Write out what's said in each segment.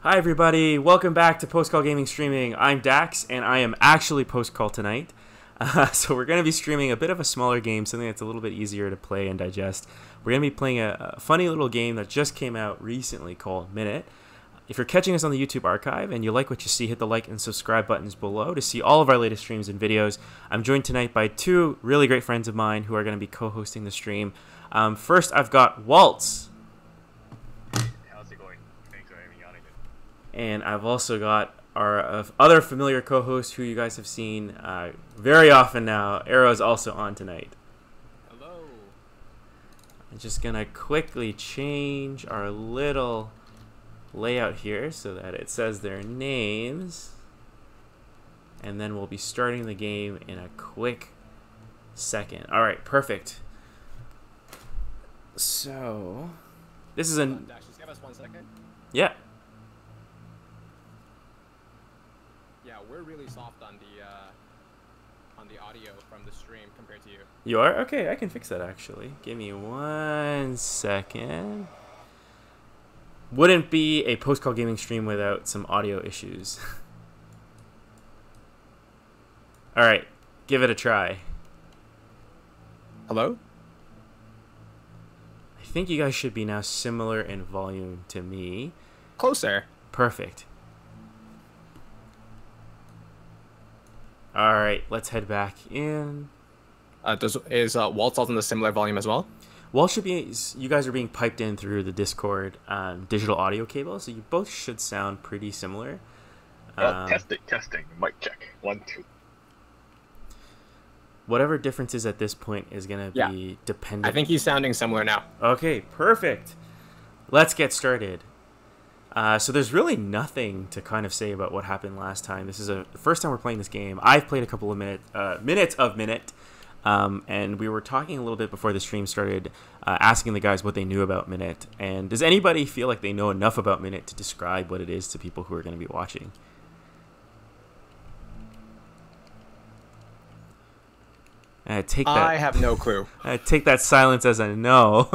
Hi everybody, welcome back to Post Call Gaming Streaming. I'm Dax, and I am actually post call tonight. So we're going to be streaming a bit of a smaller game, something that's a little bit easier to play and digest. We're going to be playing a funny little game that just came out recently called Minit. If you're catching us on the YouTube archive and you like what you see, hit the like and subscribe buttons below to see all of our latest streams and videos. I'm joined tonight by two really great friends of mine who are going to be co-hosting the stream. First, I've got Waltz. And I've also got our other familiar co-host who you guys have seen very often now. AYRO is also on tonight. Hello. I'm just going to quickly change our little layout here so that it says their names. And then we'll be starting the game in a quick second. All right, perfect. So, this is a... Dax, just give us 1 second. Yeah. Yeah, we're really soft on the audio from the stream compared to you. You are? Okay, I can fix that actually. Give me 1 second. Wouldn't be a post-call gaming stream without some audio issues. Alright, give it a try. Hello? I think you guys should be now similar in volume to me. Closer. Perfect. Alright, let's head back in. Is Waltz also in a similar volume as well? Well, should be. You guys are being piped in through the Discord digital audio cable, so you both should sound pretty similar. Testing. Mic check. 1, 2. Whatever difference is at this point is going to be dependent. I think he's sounding similar now. Okay, perfect. Let's get started. So there's really nothing to kind of say about what happened last time. This is the first time we're playing this game. I've played a couple of minutes of Minit, and we were talking a little bit before the stream started, asking the guys what they knew about Minit. And does anybody feel like they know enough about Minit to describe what it is to people who are going to be watching? I have no clue. Take that silence as a no.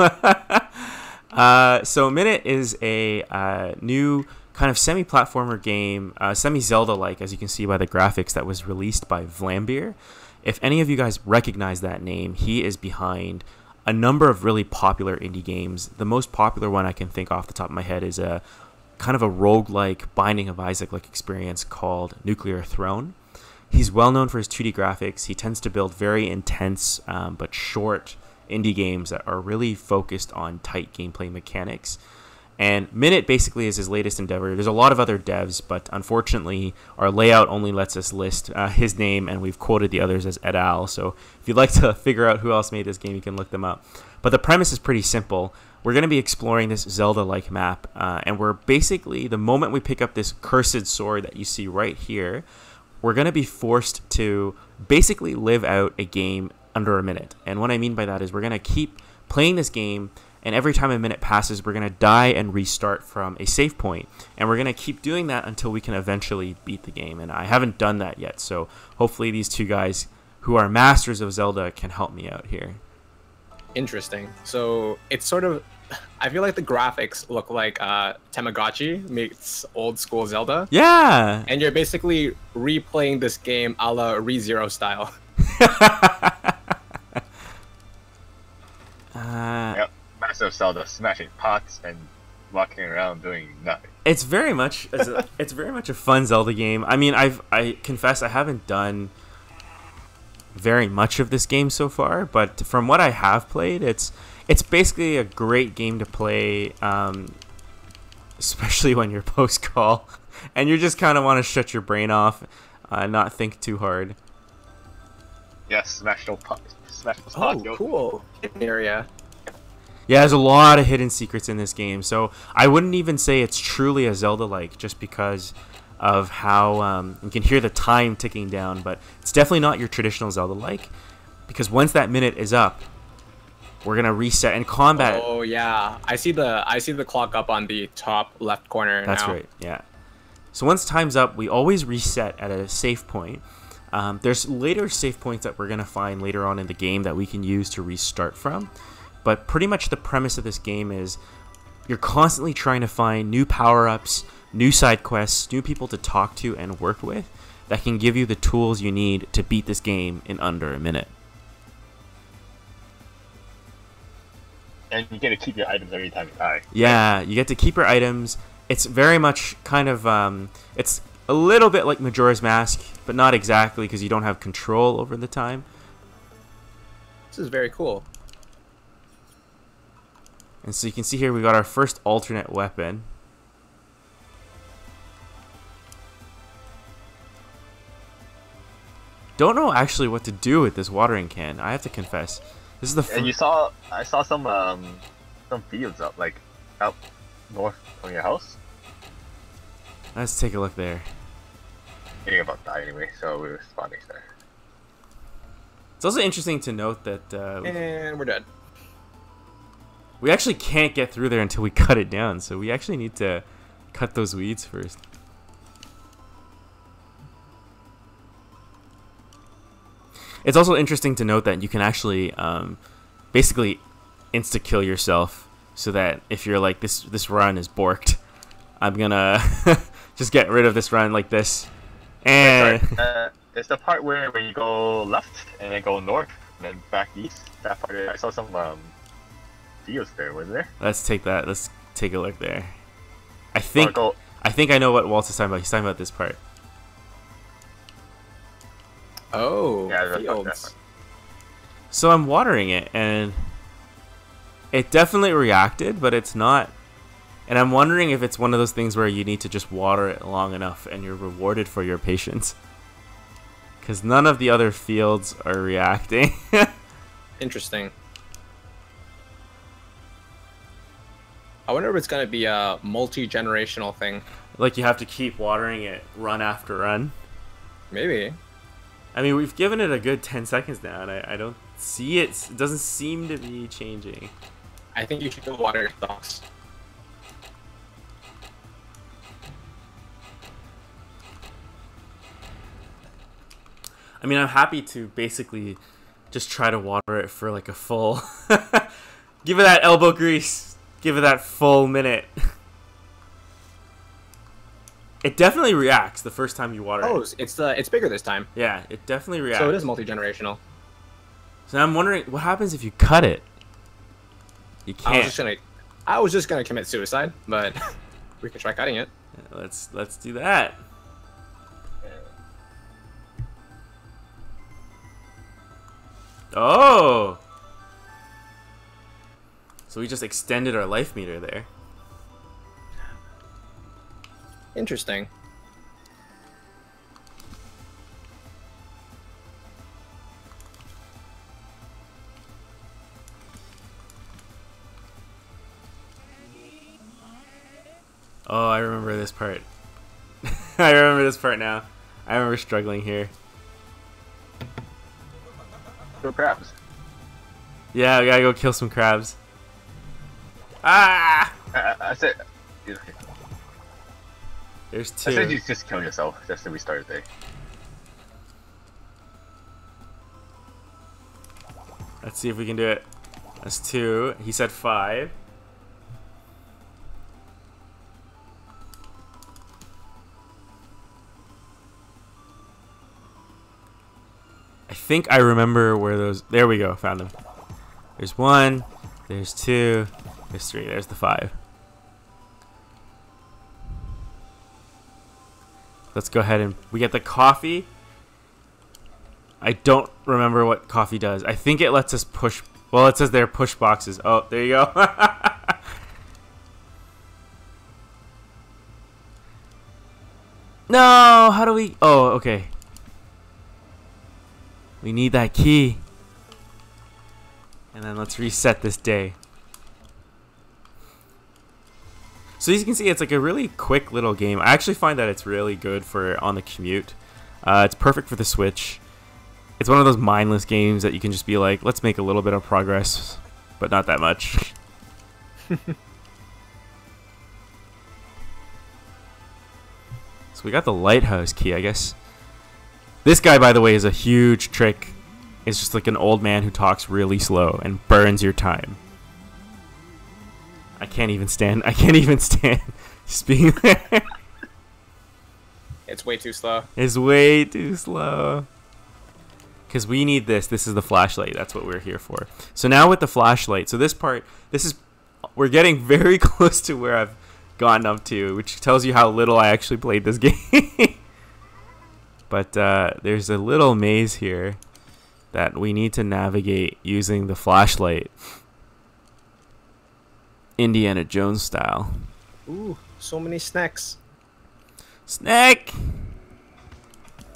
So Minit is a new kind of semi-platformer game, semi-Zelda-like, as you can see by the graphics, that was released by Vlambeer. If any of you guys recognize that name, he is behind a number of really popular indie games. The most popular one I can think off the top of my head is a kind of a roguelike Binding of Isaac-like experience called Nuclear Throne. He's well known for his 2D graphics. He tends to build very intense but short indie games that are really focused on tight gameplay mechanics. And Minit basically is his latest endeavor. There's a lot of other devs, but unfortunately our layout only lets us list his name, and we've quoted the others as et al. So if you'd like to figure out who else made this game, you can look them up. But the premise is pretty simple. We're going to be exploring this Zelda-like map, and we're basically, the moment we pick up this cursed sword that you see right here, we're going to be forced to basically live out a game under a minute. And what I mean by that is we're going to keep playing this game, and every time a minute passes, we're going to die and restart from a save point. And we're going to keep doing that until we can eventually beat the game. And I haven't done that yet, so hopefully these two guys who are masters of Zelda can help me out here. Interesting. So it's sort of... I feel like the graphics look like Tamagotchi meets old school Zelda. Yeah! And you're basically replaying this game a la ReZero style. Yep, massive Zelda smashing pots and walking around doing nothing. It's very much a fun Zelda game. I mean, I confess I haven't done very much of this game so far, but from what I have played, it's basically a great game to play, especially when you're post-call and you just kind of want to shut your brain off, not think too hard. Yes, smash those pots. Oh, cool. Area. Yeah, there's a lot of hidden secrets in this game, so I wouldn't even say it's truly a Zelda-like just because of how you can hear the time ticking down, but it's definitely not your traditional Zelda-like, because once that minute is up, we're gonna reset and combat. Oh yeah, I see the clock up on the top left corner. That's now. right. Yeah. So once time's up, we always reset at a save point. There's later save points that we're gonna find later on in the game that we can use to restart from. But pretty much the premise of this game is you're constantly trying to find new power-ups, new side quests, new people to talk to and work with that can give you the tools you need to beat this game in under a minute. And you get to keep your items every time you die. Yeah, you get to keep your items. It's very much kind of, it's a little bit like Majora's Mask, but not exactly because you don't have control over the time. This is very cool. And so you can see here we got our first alternate weapon. Don't know actually what to do with this watering can. I have to confess. This is the. And I saw some fields up north from your house. Let's take a look there. Getting about die anyway, so we were spawning there. It's also interesting to note that. And we're dead. We actually can't get through there until we cut it down, so we actually need to cut those weeds first. It's also interesting to note that you can actually basically insta-kill yourself, so that if you're like, this run is borked, I'm gonna just get rid of this run like this. And it's the part where you go left and then go north and then back east. That part, I saw some fields there, wasn't there? Let's take a look there. I think I know what Waltz is talking about. He's talking about this part. Oh, yeah, fields. So I'm watering it, and it definitely reacted, but it's not. And I'm wondering if it's one of those things where you need to just water it long enough and you're rewarded for your patience. Because none of the other fields are reacting. Interesting. I wonder if it's going to be a multi-generational thing. Like you have to keep watering it run after run. Maybe. I mean, we've given it a good 10 seconds now, and I don't see it. It doesn't seem to be changing. I think you should go water your stalks. I mean, I'm happy to basically just try to water it for like a full... Give it that elbow grease. Give it that full minute. It definitely reacts the first time you water it. It's bigger this time. Yeah, it definitely reacts. So it is multi-generational. So I'm wondering, what happens if you cut it? You can't. I was just gonna commit suicide, but we can try cutting it. Yeah, let's do that. Oh! So we just extended our life meter there. Interesting. Oh, I remember this part. I remember this part now. I remember struggling here. Kill crabs. Yeah, we gotta go kill some crabs. Ah! I said... There's two. I said you just kill yourself just to restart it there. Let's see if we can do it. That's 2. He said 5. I think I remember where those... There we go. Found them. There's 1. There's 2. There's 3. There's the 5. Let's go ahead and... We get the coffee. I don't remember what coffee does. I think it lets us push... Well, it says there push boxes. Oh, there you go. No! How do we... Oh, okay. We need that key. And then let's reset this day. So as you can see, it's like a really quick little game. I actually find that it's really good for on the commute. It's perfect for the Switch. It's one of those mindless games that you can just be like, let's make a little bit of progress, but not that much. So we got the lighthouse key, I guess. This guy, by the way, is a huge trick. It's just like an old man who talks really slow and burns your time. I can't even stand just being there. It's way too slow. It's way too slow. Because we need this. This is the flashlight. That's what we're here for. So now with the flashlight, so this part, we're getting very close to where I've gotten up to, which tells you how little I actually played this game. But there's a little maze here that we need to navigate using the flashlight. Indiana Jones style. Ooh, so many snacks. Snack!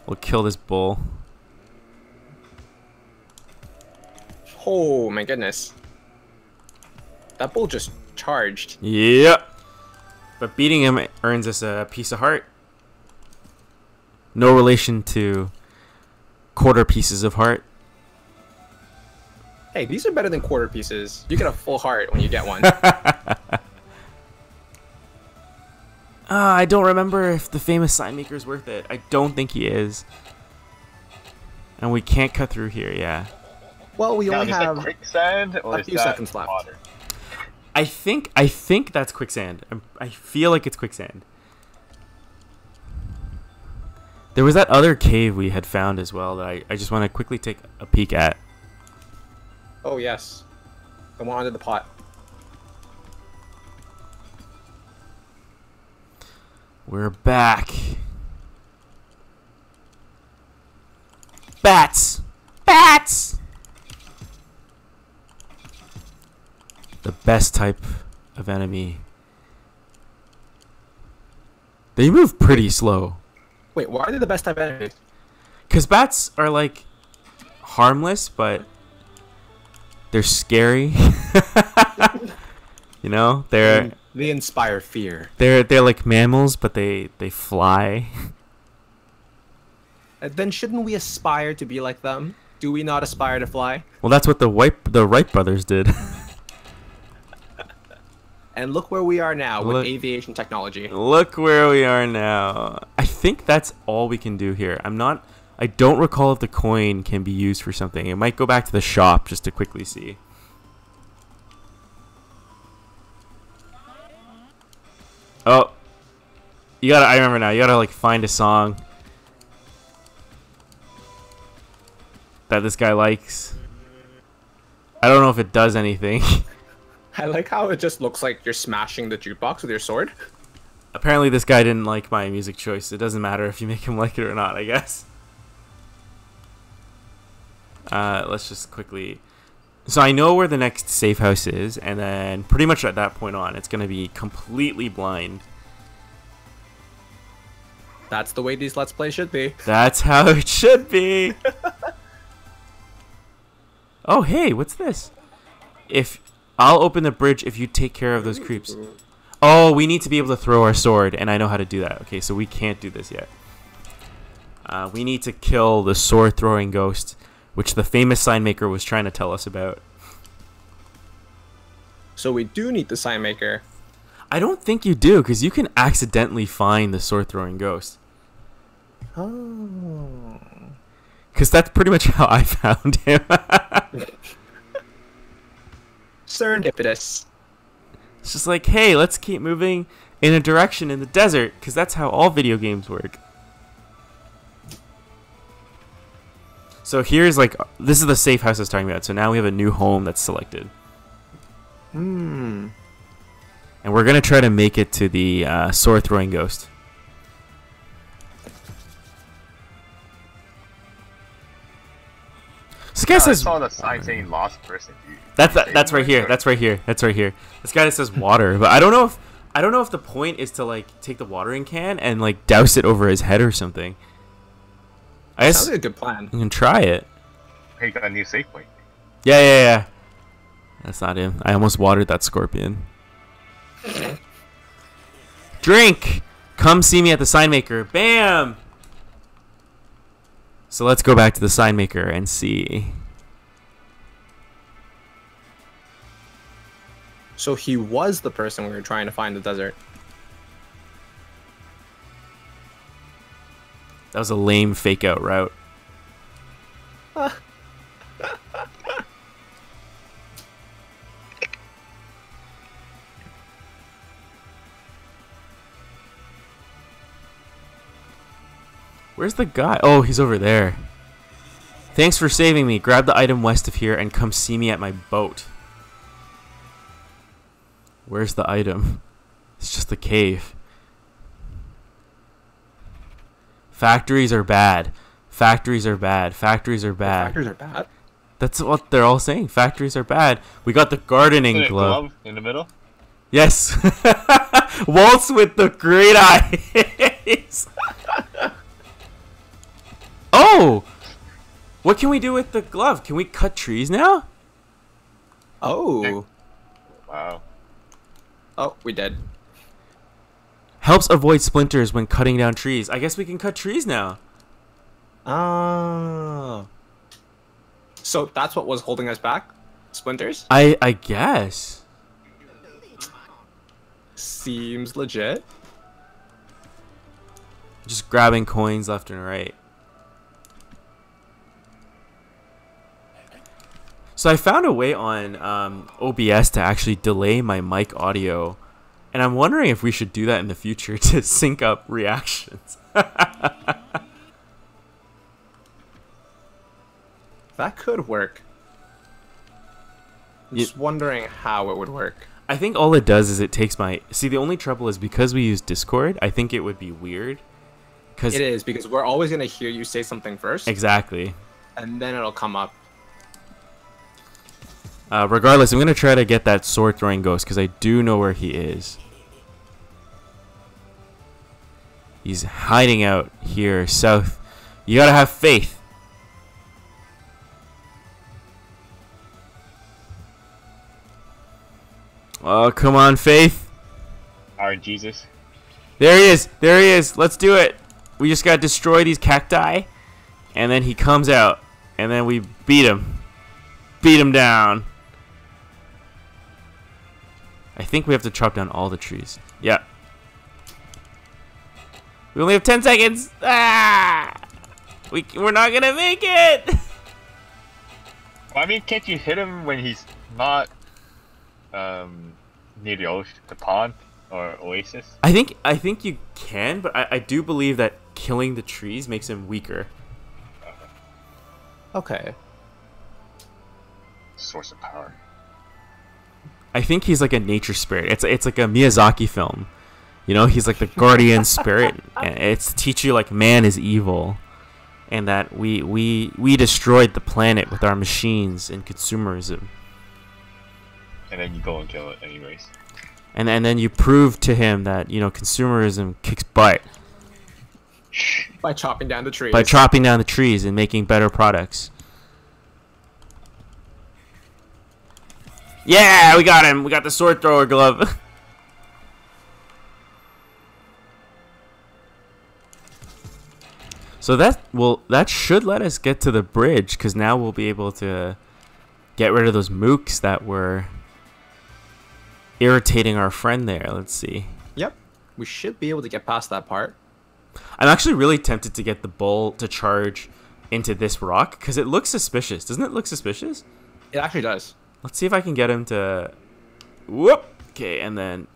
We'll kill this bull. Oh my goodness. That bull just charged. Yep. But beating him earns us a piece of heart. No relation to quarter pieces of heart. Hey, these are better than quarter pieces. You get a full heart when you get one. I don't remember if the famous sign maker is worth it. I don't think he is. And we can't cut through here, yeah. Well, we only Is have that quicksand or a is few that seconds left. water? I think that's quicksand. I feel like it's quicksand. There was that other cave we had found as well that I just want to quickly take a peek at. Oh, yes. The one under the pot. We're back. Bats! Bats! The best type of enemy. They move pretty slow. Wait, why are they the best type of enemies? Because bats are, like, harmless, but they're scary. You know? They inspire fear. They're like mammals, but they fly. Then shouldn't we aspire to be like them? Do we not aspire to fly? Well, that's what the Wright brothers did. And look where we are now with Look. aviation technology. Look where we are now. I think that's all we can do here. I don't recall if the coin can be used for something. It might go back to the shop just to quickly see. Oh. I remember now. You gotta, like, find a song that this guy likes. I don't know if it does anything. I like how it just looks like you're smashing the jukebox with your sword. Apparently this guy didn't like my music choice. It doesn't matter if you make him like it or not, I guess. Let's just quickly... So I know where the next safe house is, and then pretty much at that point on, it's going to be completely blind. That's the way these Let's Plays should be. That's how it should be! Oh, hey, what's this? I'll open the bridge if you take care of those creeps. Oh, we need to be able to throw our sword, and I know how to do that. Okay, so we can't do this yet. We need to kill the sword-throwing ghost, which the famous sign maker was trying to tell us about. So we do need the sign maker. I don't think you do, because you can accidentally find the sword-throwing ghost. Oh. Because that's pretty much how I found him. Serendipitous. It's just like, hey, let's keep moving in a direction in the desert, because that's how all video games work. So here's, like, this is the safe house I was talking about. So now we have a new home that's selected. Hmm. And we're going to try to make it to the sword-throwing ghost. This guy I says... saw the sign saying lost person. That's right here. That's right here. That's right here. This guy that says water, but I don't know if the point is to, like, take the watering can and, like, douse it over his head or something. I guess Sounds like a good plan. you can try it. Hey, got a new safe point. Yeah. That's not him. I almost watered that scorpion. Drink! Come see me at the sign maker. Bam! So let's go back to the sign maker and see. So he was the person we were trying to find in the desert. That was a lame fake out route. Where's the guy? Oh, he's over there. Thanks for saving me. Grab the item west of here and come see me at my boat. Where's the item? It's just a cave. Factories are bad. Factories are bad. Factories are bad. Factories are bad. That's what they're all saying. Factories are bad. We got the gardening glove. In the middle? Yes. Waltz with the great eyes. Oh! What can we do with the glove? Can we cut trees now? Oh. Wow. Oh, we did. Helps avoid splinters when cutting down trees. I guess we can cut trees now. Oh. So that's what was holding us back? Splinters? I guess. Seems legit. Just grabbing coins left and right. So I found a way on OBS to actually delay my mic audio. And I'm wondering if we should do that in the future to sync up reactions. That could work. I'm just wondering how it would work. I think all it does is it takes my... See, the only trouble is because we use Discord, I think it would be weird. It is, because we're always going to hear you say something first. Exactly. And then it'll come up. Regardless, I'm going to try to get that sword throwing ghost because I do know where he is. He's hiding out here south. You gotta have faith. Oh, come on, Faith. Our Jesus. There he is. There he is. Let's do it. We just gotta destroy these cacti. And then he comes out. And then we beat him. Beat him down. I think we have to chop down all the trees. Yeah. We only have 10 seconds. Ah! We're not gonna make it. Well, I mean, can't you hit him when he's not near the ocean, the pond or oasis? I think you can, but I do believe that killing the trees makes him weaker. Okay. Source of power. I think he's like a nature spirit. It's like a Miyazaki film. You know, he's like the guardian spirit. And it's to teach you like man is evil, and that we destroyed the planet with our machines and consumerism. And then you go and kill it anyways. And then you prove to him that, you know, consumerism kicks butt By chopping down the trees. by chopping down the trees and making better products. Yeah, we got him. We got the sword thrower glove. So that should let us get to the bridge, because now we'll be able to get rid of those mooks that were irritating our friend there. Let's see. Yep. We should be able to get past that part. I'm actually really tempted to get the bull to charge into this rock, because it looks suspicious. Doesn't it look suspicious? It actually does. Let's see if I can get him to... Whoop! Okay, and then...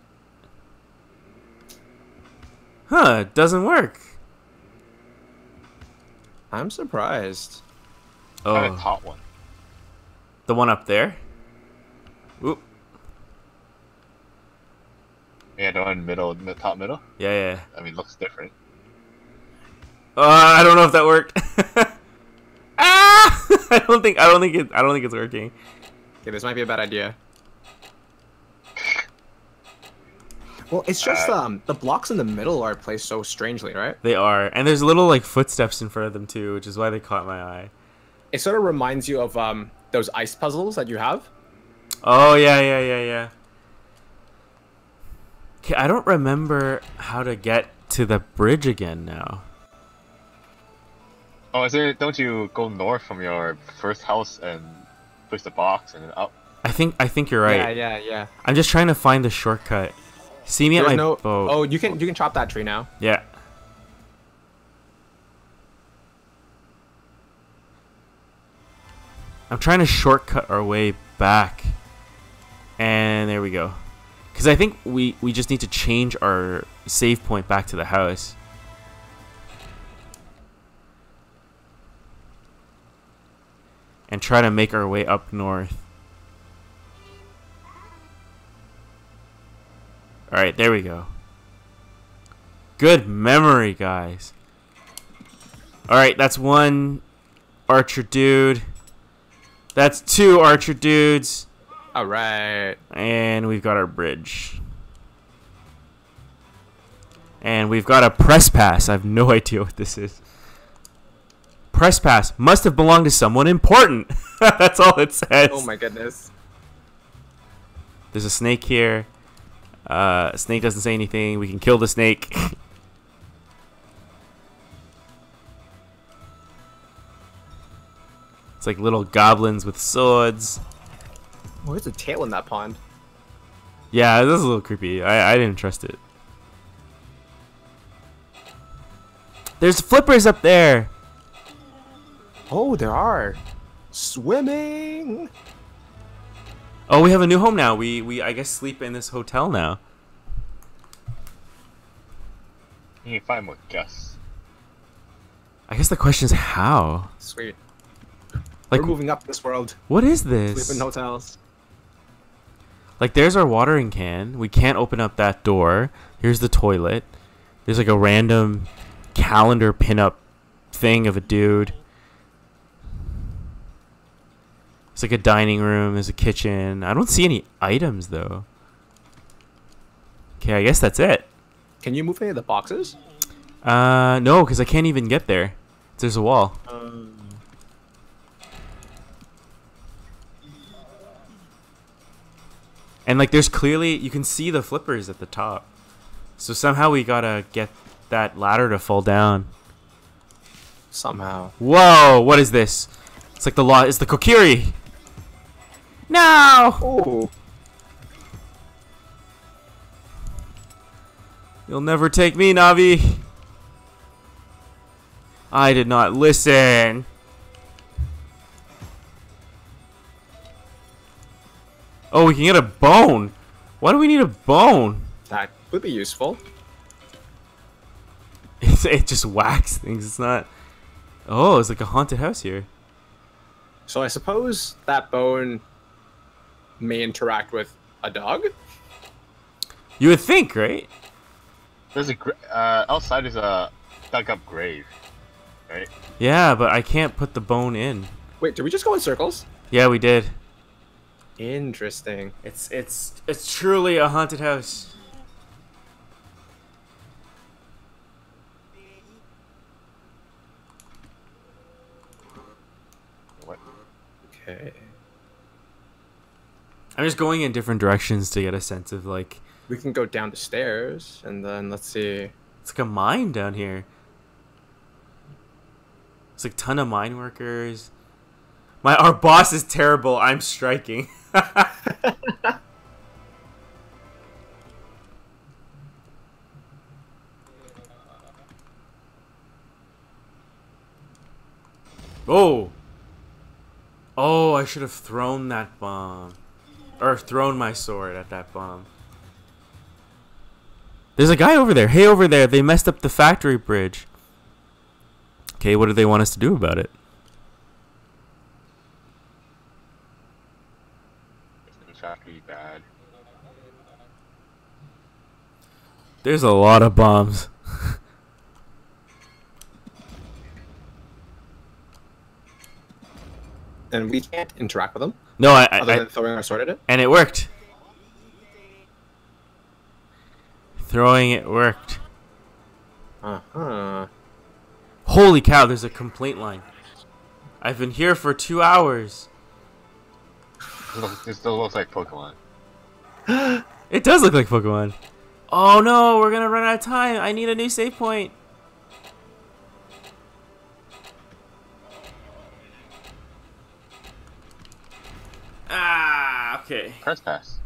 Huh, it doesn't work. I'm surprised. Try the Oh, top one. the one up there? Whoop. Yeah, the one in the top middle. Yeah. I mean, looks different. I don't know if that worked. Ah! I don't think it's working. Okay, this might be a bad idea. Well, it's just the blocks in the middle are placed so strangely, right? They are, and there's little like footsteps in front of them too, which is why they caught my eye. It sort of reminds you of those ice puzzles that you have. Oh yeah. Okay, I don't remember how to get to the bridge again now. Oh, don't you go north from your first house and push the box and then up? I think you're right. Yeah. I'm just trying to find the shortcut. See me at my boat. Oh, you can chop that tree now. Yeah. I'm trying to shortcut our way back. And there we go. Because I think we just need to change our save point back to the house. and try to make our way up north. Alright, there we go. Good memory, guys. Alright, that's one archer dude. That's two archer dudes. Alright. And we've got our bridge. And we've got a press pass. I have no idea what this is. Press pass must have belonged to someone important. That's all it says. Oh my goodness. There's a snake here. Snake doesn't say anything. We can kill the snake. It's like little goblins with swords. Oh, there's a tail in that pond. Yeah, this is a little creepy. I didn't trust it. There's flippers up there. Oh, there are. Swimming. Oh, we have a new home now. We I guess sleep in this hotel now. You can find more guests. I guess the question is how. Sweet. Like, we're moving up this world. what is this? Sleep in hotels. Like, there's our watering can. We can't open up that door. Here's the toilet. There's like a random calendar pinup thing of a dude. It's like a dining room. There's a kitchen. I don't see any items though. Okay, I guess that's it. Can you move any of the boxes? No, because I can't even get there. There's a wall. And like, there's clearly, you can see the flippers at the top. So somehow we gotta get that ladder to fall down. Somehow. Whoa, what is this? It's like the law. It's the Kokiri. No! Oh. You'll never take me, Navi. I did not listen. Oh, we can get a bone. Why do we need a bone? That would be useful. It just whacks things. It's not... Oh, it's like a haunted house here. So I suppose that bone may interact with a dog? You would think, right? There's a outside is a dug up grave, right? Yeah, but I can't put the bone in. Wait, did we just go in circles? Yeah, we did. Interesting. It's truly a haunted house. What? Okay. I'm just going in different directions to get a sense of like... We can go down the stairs, and then let's see. It's like a mine down here. It's like a ton of mine workers. Our boss is terrible. I'm striking. Oh. Oh, I should have thrown that bomb. Or thrown my sword at that bomb. There's a guy over there. Hey, over there. They messed up the factory bridge. Okay, what do they want us to do about it? It's factory bad. There's a lot of bombs. And we can't interact with them? No, Other than throwing our sword at it? and it worked. Throwing it worked. Uh-huh. Holy cow, there's a complaint line. I've been here for 2 hours. It still looks like Pokemon. It does look like Pokemon. Oh no, we're gonna run out of time. I need a new save point. Ah, okay. Press pass.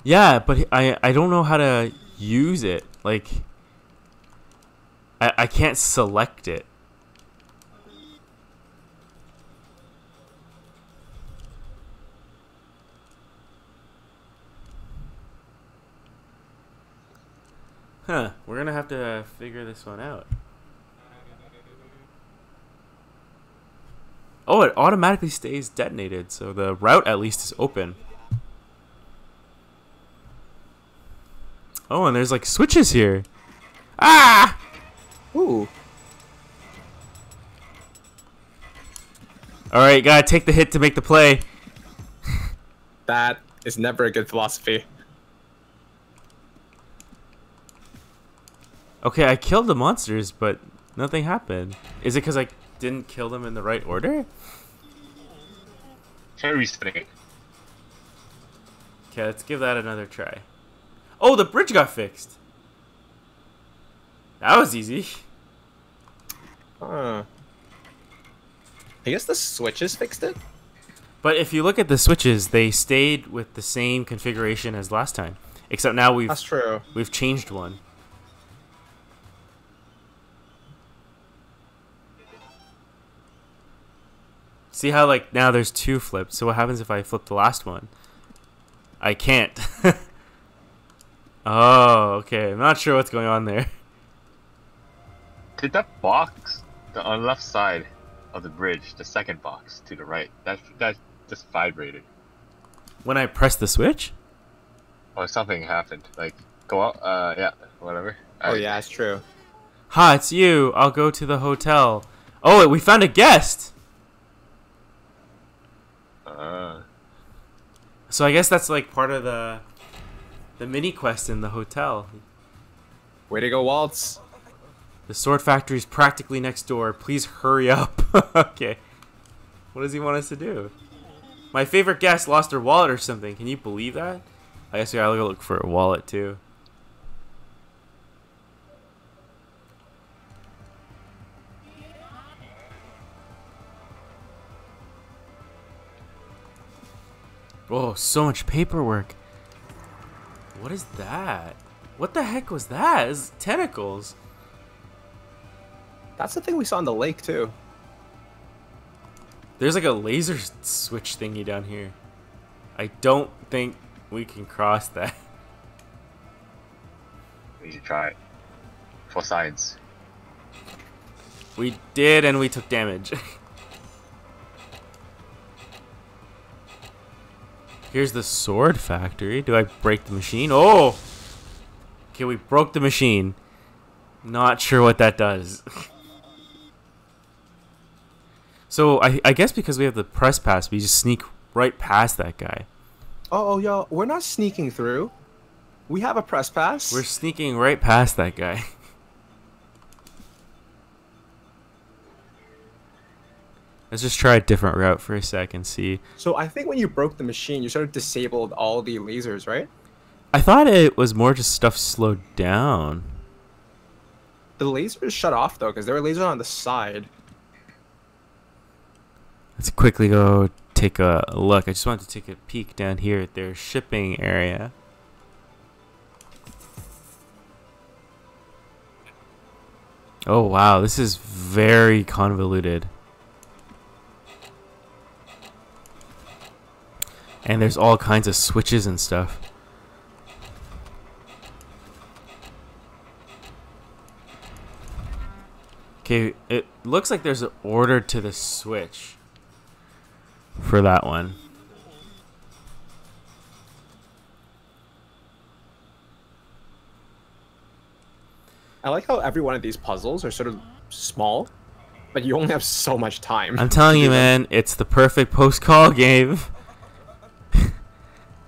Yeah, but I don't know how to use it. Like, I can't select it. Huh, we're gonna have to figure this one out. Oh, it automatically stays detonated, so the route at least is open. Oh, and there's like switches here. Ah! Ooh. All right, gotta take the hit to make the play. That is never a good philosophy. Okay, I killed the monsters, but nothing happened. Is it because I didn't kill them in the right order? Try respinning it. Okay, let's give that another try. Oh, the bridge got fixed. That was easy. I guess the switches fixed it? But if you look at the switches, they stayed with the same configuration as last time. Except now That's true. we've changed one. See how like now there's 2 flipped. So what happens if I flip the last one? I can't. Oh, okay. I'm not sure what's going on there. Did that box on the left side of the bridge, the second box to the right, that just vibrated? When I press the switch? Or something happened. Like, go out, yeah, whatever. Oh yeah, it's true. Ha, it's you. I'll go to the hotel. Oh, we found a guest. So I guess that's like part of the mini quest in the hotel. Way to go, Waltz. The sword factory is practically next door. Please hurry up. Okay. What does he want us to do? My favorite guest lost her wallet or something. Can you believe that? I guess we gotta go look for a wallet too. Oh, so much paperwork. What is that? What the heck was that? It's tentacles. That's the thing we saw in the lake too. There's like a laser switch thingy down here. I don't think we can cross that. We should try it. For science. We did, and we took damage. Here's the sword factory. Do I break the machine? Oh! Okay, we broke the machine. Not sure what that does. So, I guess because we have the press pass, we just sneak right past that guy. Oh, yo, we're not sneaking through. We have a press pass. We're sneaking right past that guy. Let's just try a different route for a sec and see. So I think when you broke the machine, you sort of disabled all the lasers, right? I thought it was more just stuff slowed down. The lasers shut off though, because there were lasers on the side. Let's quickly go take a look. I just wanted to take a peek down here at their shipping area. Oh wow, this is very convoluted. And there's all kinds of switches and stuff. Okay, it looks like there's an order to the switch for that one. I like how every one of these puzzles are sort of small, but you only have so much time. I'm telling you, man, it's the perfect post-call game.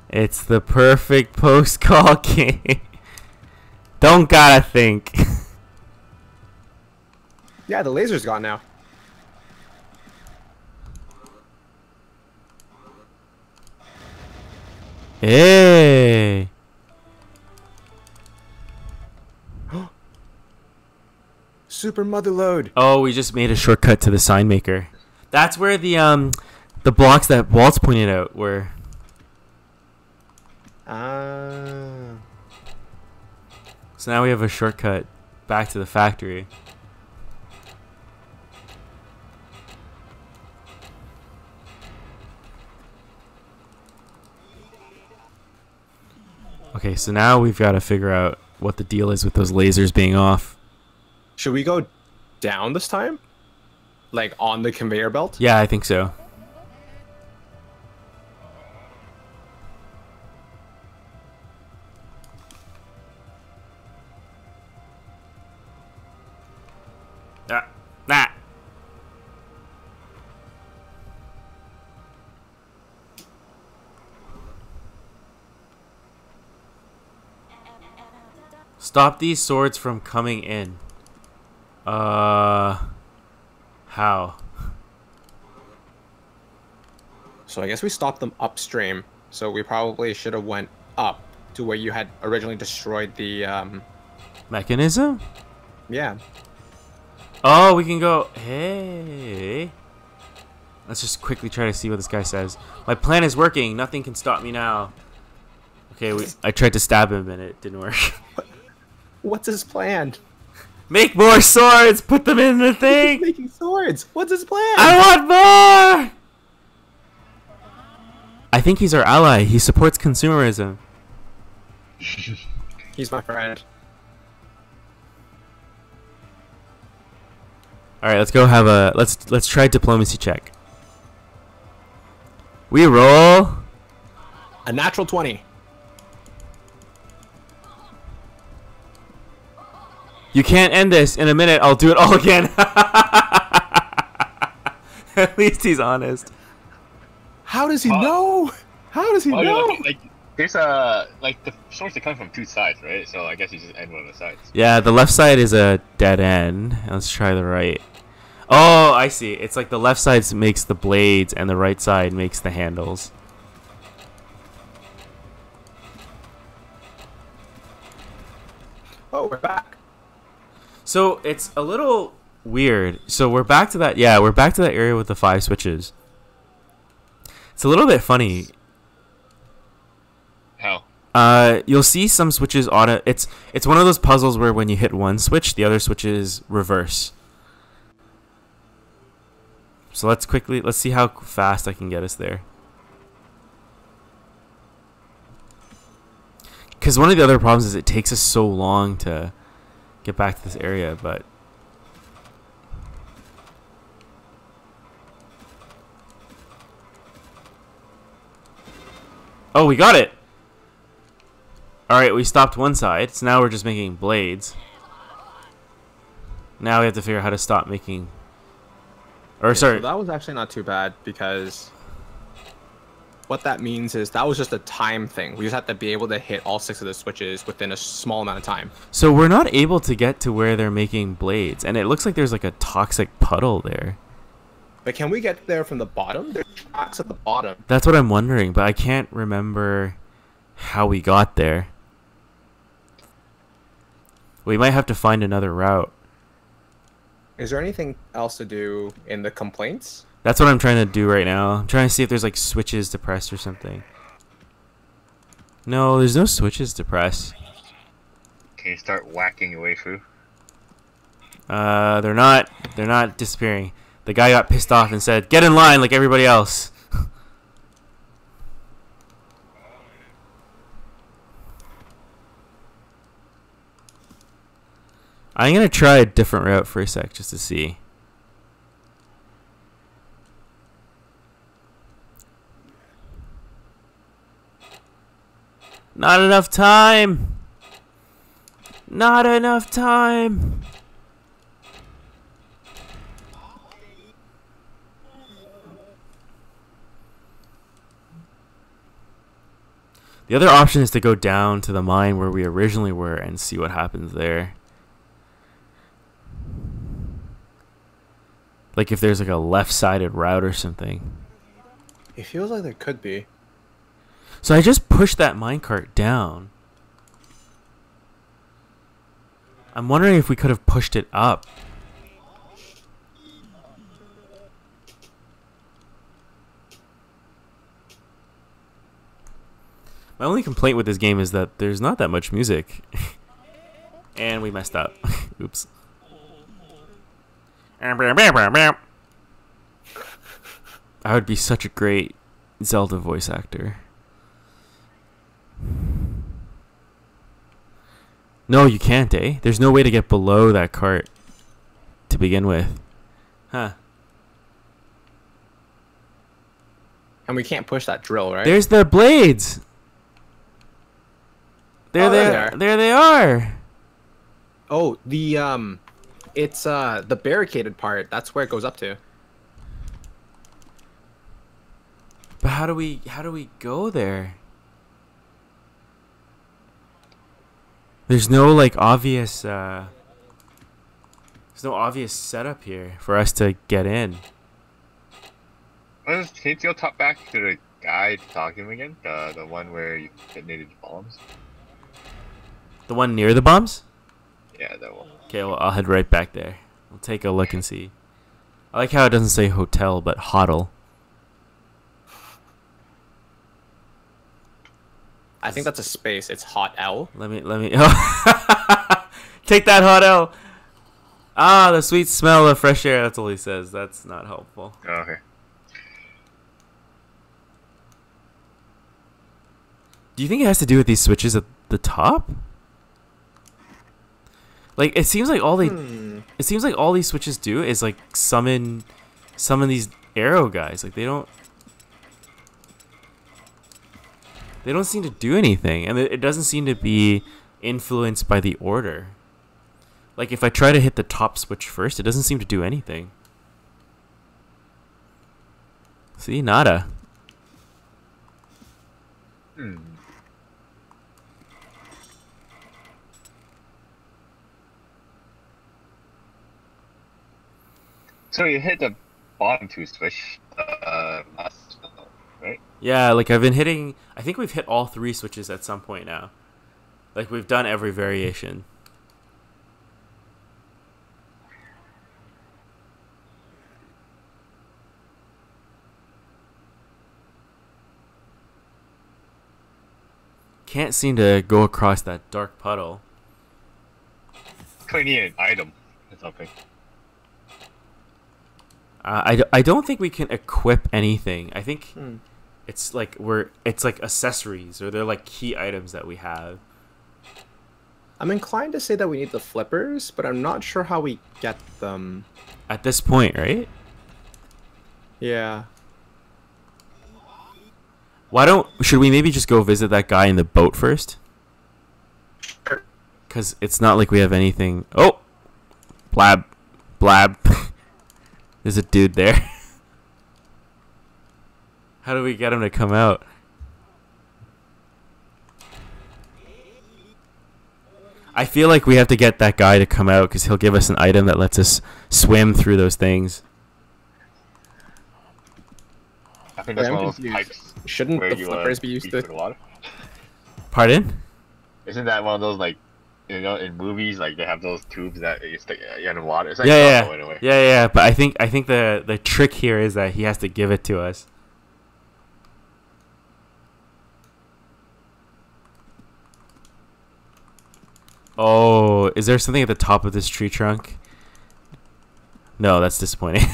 It's the perfect post-call game. Don't gotta think. Yeah, the laser's gone now. Hey. Super mother load. Oh, we just made a shortcut to the sign maker. That's where the blocks that Waltz pointed out were. So now we have a shortcut back to the factory. Okay, so now we've got to figure out what the deal is with those lasers being off. Should we go down this time? like on the conveyor belt? Yeah, I think so. Nah. Stop these swords from coming in. How? So I guess we stopped them upstream. So we probably should have went up to where you had originally destroyed the Mechanism? yeah. Oh, we can go. Hey. Let's just quickly try to see what this guy says. My plan is working. Nothing can stop me now. Okay, I tried to stab him and it didn't work. What's his plan? Make more swords. Put them in the thing. He's making swords. What's his plan? I want more. I think he's our ally. He supports consumerism. He's my friend. All right, let's go have a let's try diplomacy check. We roll A natural 20. You can't end this in a minute. I'll do it all again. At least he's honest. How does he know? How does he know? Yeah, like there's like the swords are coming from two sides, right? So I guess you just end one of the sides. Yeah, the left side is a dead end. Let's try the right. Oh, I see. It's like the left side makes the blades and the right side makes the handles. Oh, we're back. So it's a little weird. So we're back to that. Yeah, we're back to that area with the 5 switches. It's a little bit funny. How? You'll see some switches auto. It's one of those puzzles where when you hit one switch, the other switches reverse. So let's see how fast I can get us there. Because one of the other problems is it takes us so long to get back to this area, but oh, we got it. All right, we stopped one side, so now we're just making blades. Now we have to figure out how to stop making. Or Okay, sorry, so that was actually not too bad because what that means is that was just a time thing. We just have to be able to hit all 6 of the switches within a small amount of time. so we're not able to get to where they're making blades, and it looks like there's like a toxic puddle there. But can we get there from the bottom? There's tracks at the bottom. That's what I'm wondering, but I can't remember how we got there. We might have to find another route. Is there anything else to do in the complaints? That's what I'm trying to do right now. I'm trying to see if there's like switches to press or something. No, there's no switches to press. Can you start whacking your way through? They're not disappearing. The guy got pissed off and said, "Get in line like everybody else." I'm gonna try a different route for a sec just to see. Not enough time. Not enough time. The other option is to go down to the mine where we originally were and see what happens there. Like if there's like a left-sided route or something. It feels like there could be. So I just pushed that minecart down. I'm wondering if we could have pushed it up. My only complaint with this game is that there's not that much music. And we messed up. Oops. I would be such a great Zelda voice actor. No, you can't, eh? There's no way to get below that cart to begin with. Huh. And we can't push that drill, right? There's the blades. There they are. There they are. Oh, it's the barricaded part. That's where it goes up to. But how do we go there? There's no like obvious there's no obvious setup here for us to get in. Can you go top back to the guy talking again? The one where you detonated bombs? The one near the bombs? Yeah, that one. Okay, well I'll head right back there. We'll take a look and see. I like how it doesn't say hotel but hodl. I think that's a space. It's hot L. Let me take that hot L. Ah, the sweet smell of fresh air. That's all he says. That's not helpful. Oh, okay. Do you think it has to do with these switches at the top? Like it seems like all these switches do is like summon these AYRO guys. Like they don't seem to do anything, and it doesn't seem to be influenced by the order. Like if I try to hit the top switch first, it doesn't seem to do anything. See, nada. So you hit the bottom two switch, last, right? Yeah, like I've been hitting. I think we've hit all 3 switches at some point now. Like we've done every variation. Can't seem to go across that dark puddle. Could need an item or something. I don't think we can equip anything. I think it's like accessories, or they're like key items that we have. I'm inclined to say that we need the flippers, but I'm not sure how we get them. At this point, right? Yeah. Should we maybe just go visit that guy in the boat first? Because it's not like we have anything. Oh! Blab. There's a dude there. How do we get him to come out? I feel like we have to get that guy to come out because he'll give us an item that lets us swim through those things. I think that's one of those pipes. Shouldn't the flippers be used to the water? Pardon? Isn't that one of those, like, you know, in movies, like they have those tubes that you stick in the water? It's like yeah. But I think the trick here is that he has to give it to us. Oh, is there something at the top of this tree trunk? No, that's disappointing.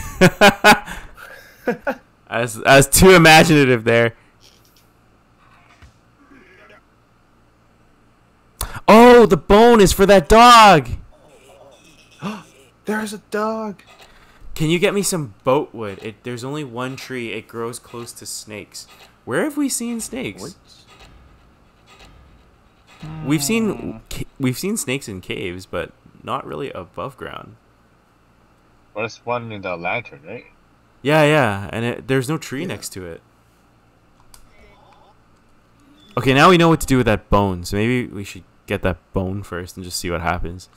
I was too imaginative there. Oh, the bone is for that dog. There's a dog. Can you get me some boat wood? There's only one tree. It grows close to snakes. Where have we seen snakes? What? We've seen snakes in caves, but not really above ground. Well, there's one in the lantern, right? Yeah, and there's no tree next to it. Okay, now we know what to do with that bone, so maybe we should get that bone first and just see what happens.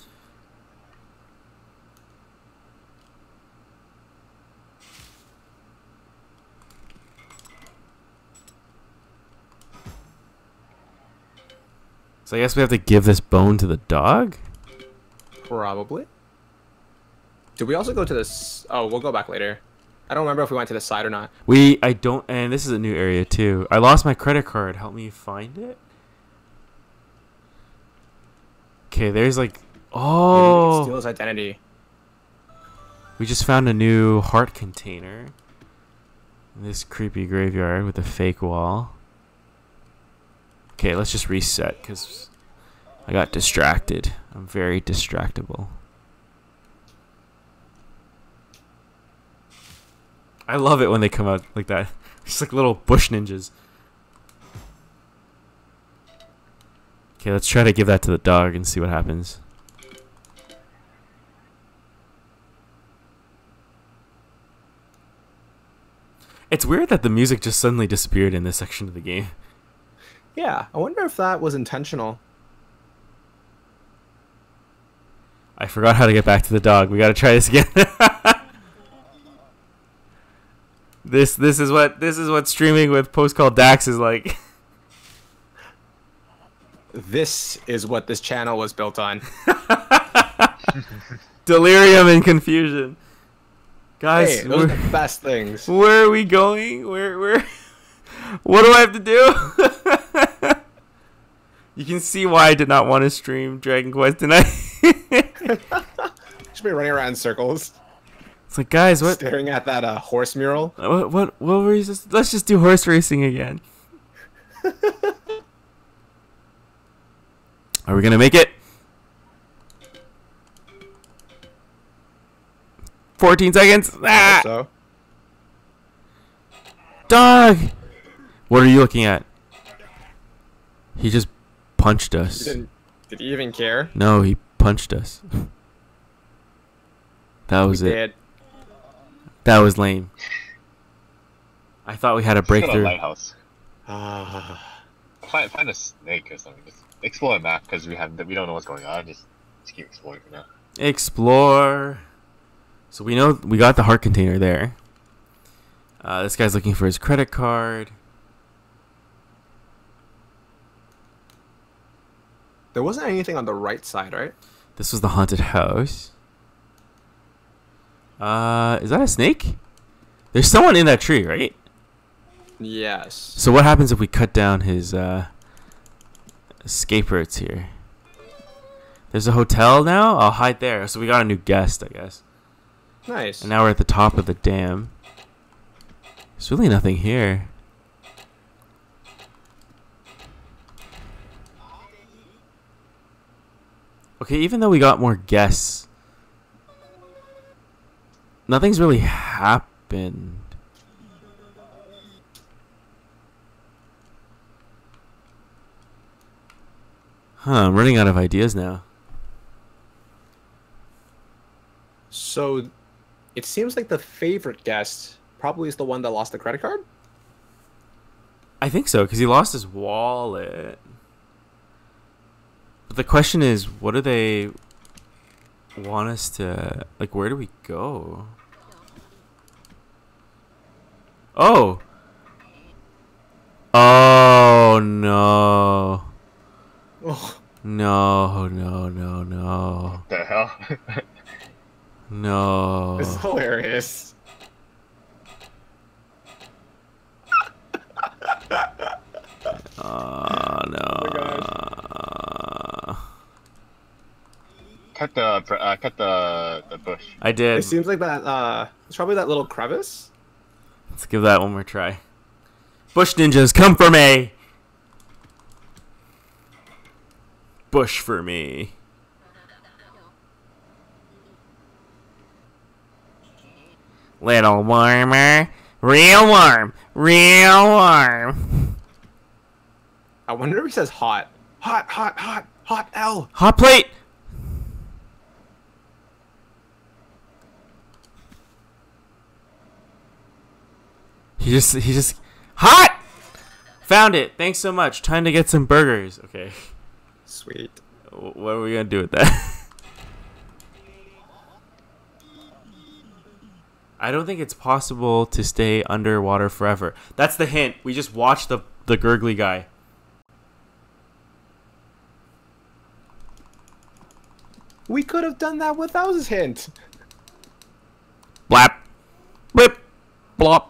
So I guess we have to give this bone to the dog? Probably. Did we also go to this? Oh, we'll go back later. I don't remember if we went to the side or not. I don't, and this is a new area too. I lost my credit card. Help me find it. Okay, there's like, oh. Steal his identity. We just found a new heart container. In this creepy graveyard with a fake wall. Okay, let's just reset because I got distracted. I'm very distractible. I love it when they come out like that. Just like little bush ninjas. Okay, let's try to give that to the dog and see what happens. It's weird that the music just suddenly disappeared in this section of the game. Yeah, I wonder if that was intentional. I forgot how to get back to the dog. We gotta try this again. This is what streaming with post call DaQs is like. This is what this channel was built on. Delirium and confusion. Guys, Hey, those are the best things. Where are we going? Where what do I have to do? You can see why I did not want to stream Dragon Quest tonight. Should be running around in circles. It's like, guys, what? Staring at that horse mural. What were you just? Let's just do horse racing again. Are we gonna make it? 14 seconds. Ah! So. Dog. What are you looking at? He just punched us. Did he even care? No, he punched us. That was it. Did. That was lame. I thought we had a Just go to a breakthrough. lighthouse. Find a snake or something. Just explore a map because we don't know what's going on. Just keep exploring for now. Explore. So we know we got the heart container there. This guy's looking for his credit card. There wasn't anything on the right side, right? This was the haunted house. Is that a snake? There's someone in that tree, right? Yes. So what happens if we cut down his escape routes here? There's a hotel now? I'll hide there. So we got a new guest, I guess. Nice. And now we're at the top of the dam. There's really nothing here. Okay, even though we got more guests, nothing's really happened. Huh, I'm running out of ideas now. So, it seems like the favorite guest probably is the one that lost the credit card? I think so, because he lost his wallet. But the question is, what do they want us to... Like, where do we go? Oh! Oh, no. Oh, No, no, no, no. What the hell? No. it's hilarious. Oh, no. Oh my gosh. Cut the bush. I did. It seems like that, it's probably that little crevice. Let's give that one more try. Bush ninjas, come for me! Bush for me. Little warmer. Real warm. Real warm. I wonder if he says hot. Hot, hot, hot, hot L. Hot plate! He just hot! Found it. Thanks so much. Time to get some burgers. Okay. Sweet. What are we gonna do with that? I don't think it's possible to stay underwater forever. That's the hint. We just watched the gurgly guy. We could have done that without his hint. Blap. Blip. Blop.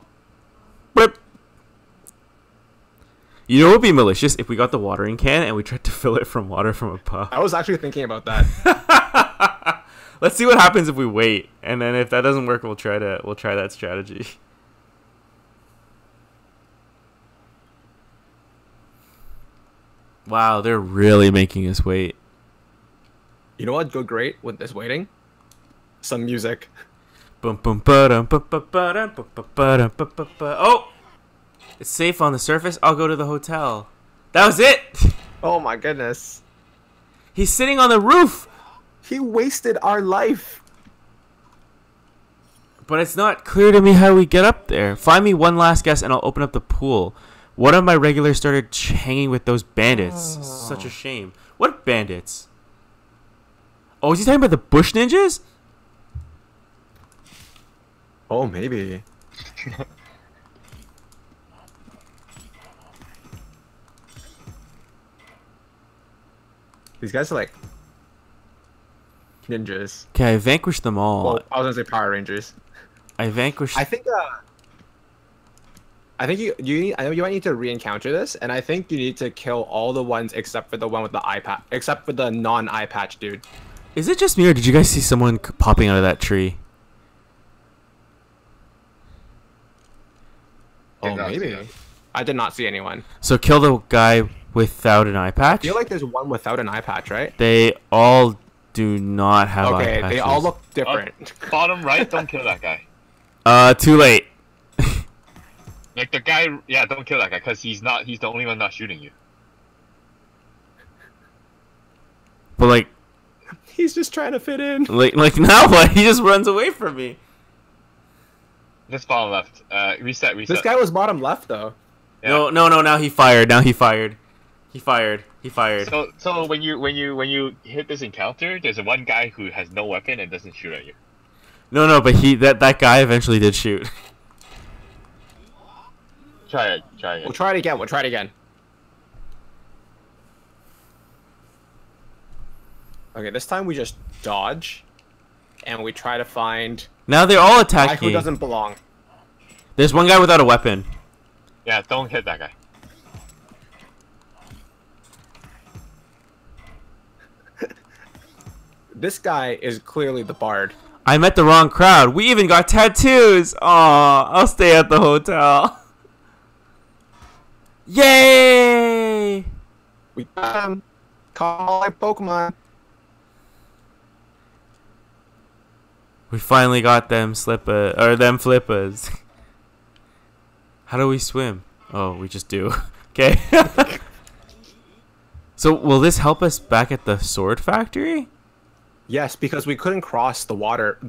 Blip. You know what would be malicious if we got the watering can and we tried to fill it from water from a pub? I was actually thinking about that. Let's see what happens if we wait, and then if that doesn't work, we'll try that strategy. Wow, they're really making us wait. You know what'd go great with this waiting? Some music. Bum bum ba-dum, ba-ba-ba-dum, ba-ba-ba-dum, ba-ba-ba. Oh! It's safe on the surface. I'll go to the hotel. That was it. Oh my goodness. He's sitting on the roof. He wasted our life. But it's not clear to me how we get up there. Find me one last guess and I'll open up the pool. One of my regulars started hanging with those bandits. Such a shame. What bandits? Oh, is he talking about the bush ninjas? Oh, maybe. These guys are like ninjas. Okay, I vanquished them all. Well, I was gonna say Power Rangers. I vanquished... I think you need, I know you might need to re-encounter this, and I think you need to kill all the ones except for the one with the eye patch, except for the non-eye patch dude. Is it just me, or did you guys see someone popping out of that tree? Oh, maybe. I did not see anyone. So kill the guy without an eye I patch? feel like there's one without an eye patch, right? They all do not have eye patches. Okay, they all look different. Bottom right, don't kill that guy. Too late. Like the guy, yeah, don't kill that guy because he's the only one not shooting you. But like He's just trying to fit in. like now what? He just runs away from me. Just bottom left. Reset. This guy was bottom left though. Yeah. No, now he fired. He fired. So when you hit this encounter, there's one guy who has no weapon and doesn't shoot at you. No, but that guy eventually did shoot. Try it. We'll try it again. Okay, this time we just dodge, and we try to find Now they're all a guy attacking. who doesn't belong. There's one guy without a weapon. Yeah, don't hit that guy. This guy is clearly the bard. I met the wrong crowd. We even got tattoos. Aw, I'll stay at the hotel. Yay! We got him. Call like Pokemon. We finally got them flippers. How do we swim? Oh, we just do. Okay. So will this help us back at the sword factory? Yes, because we couldn't cross the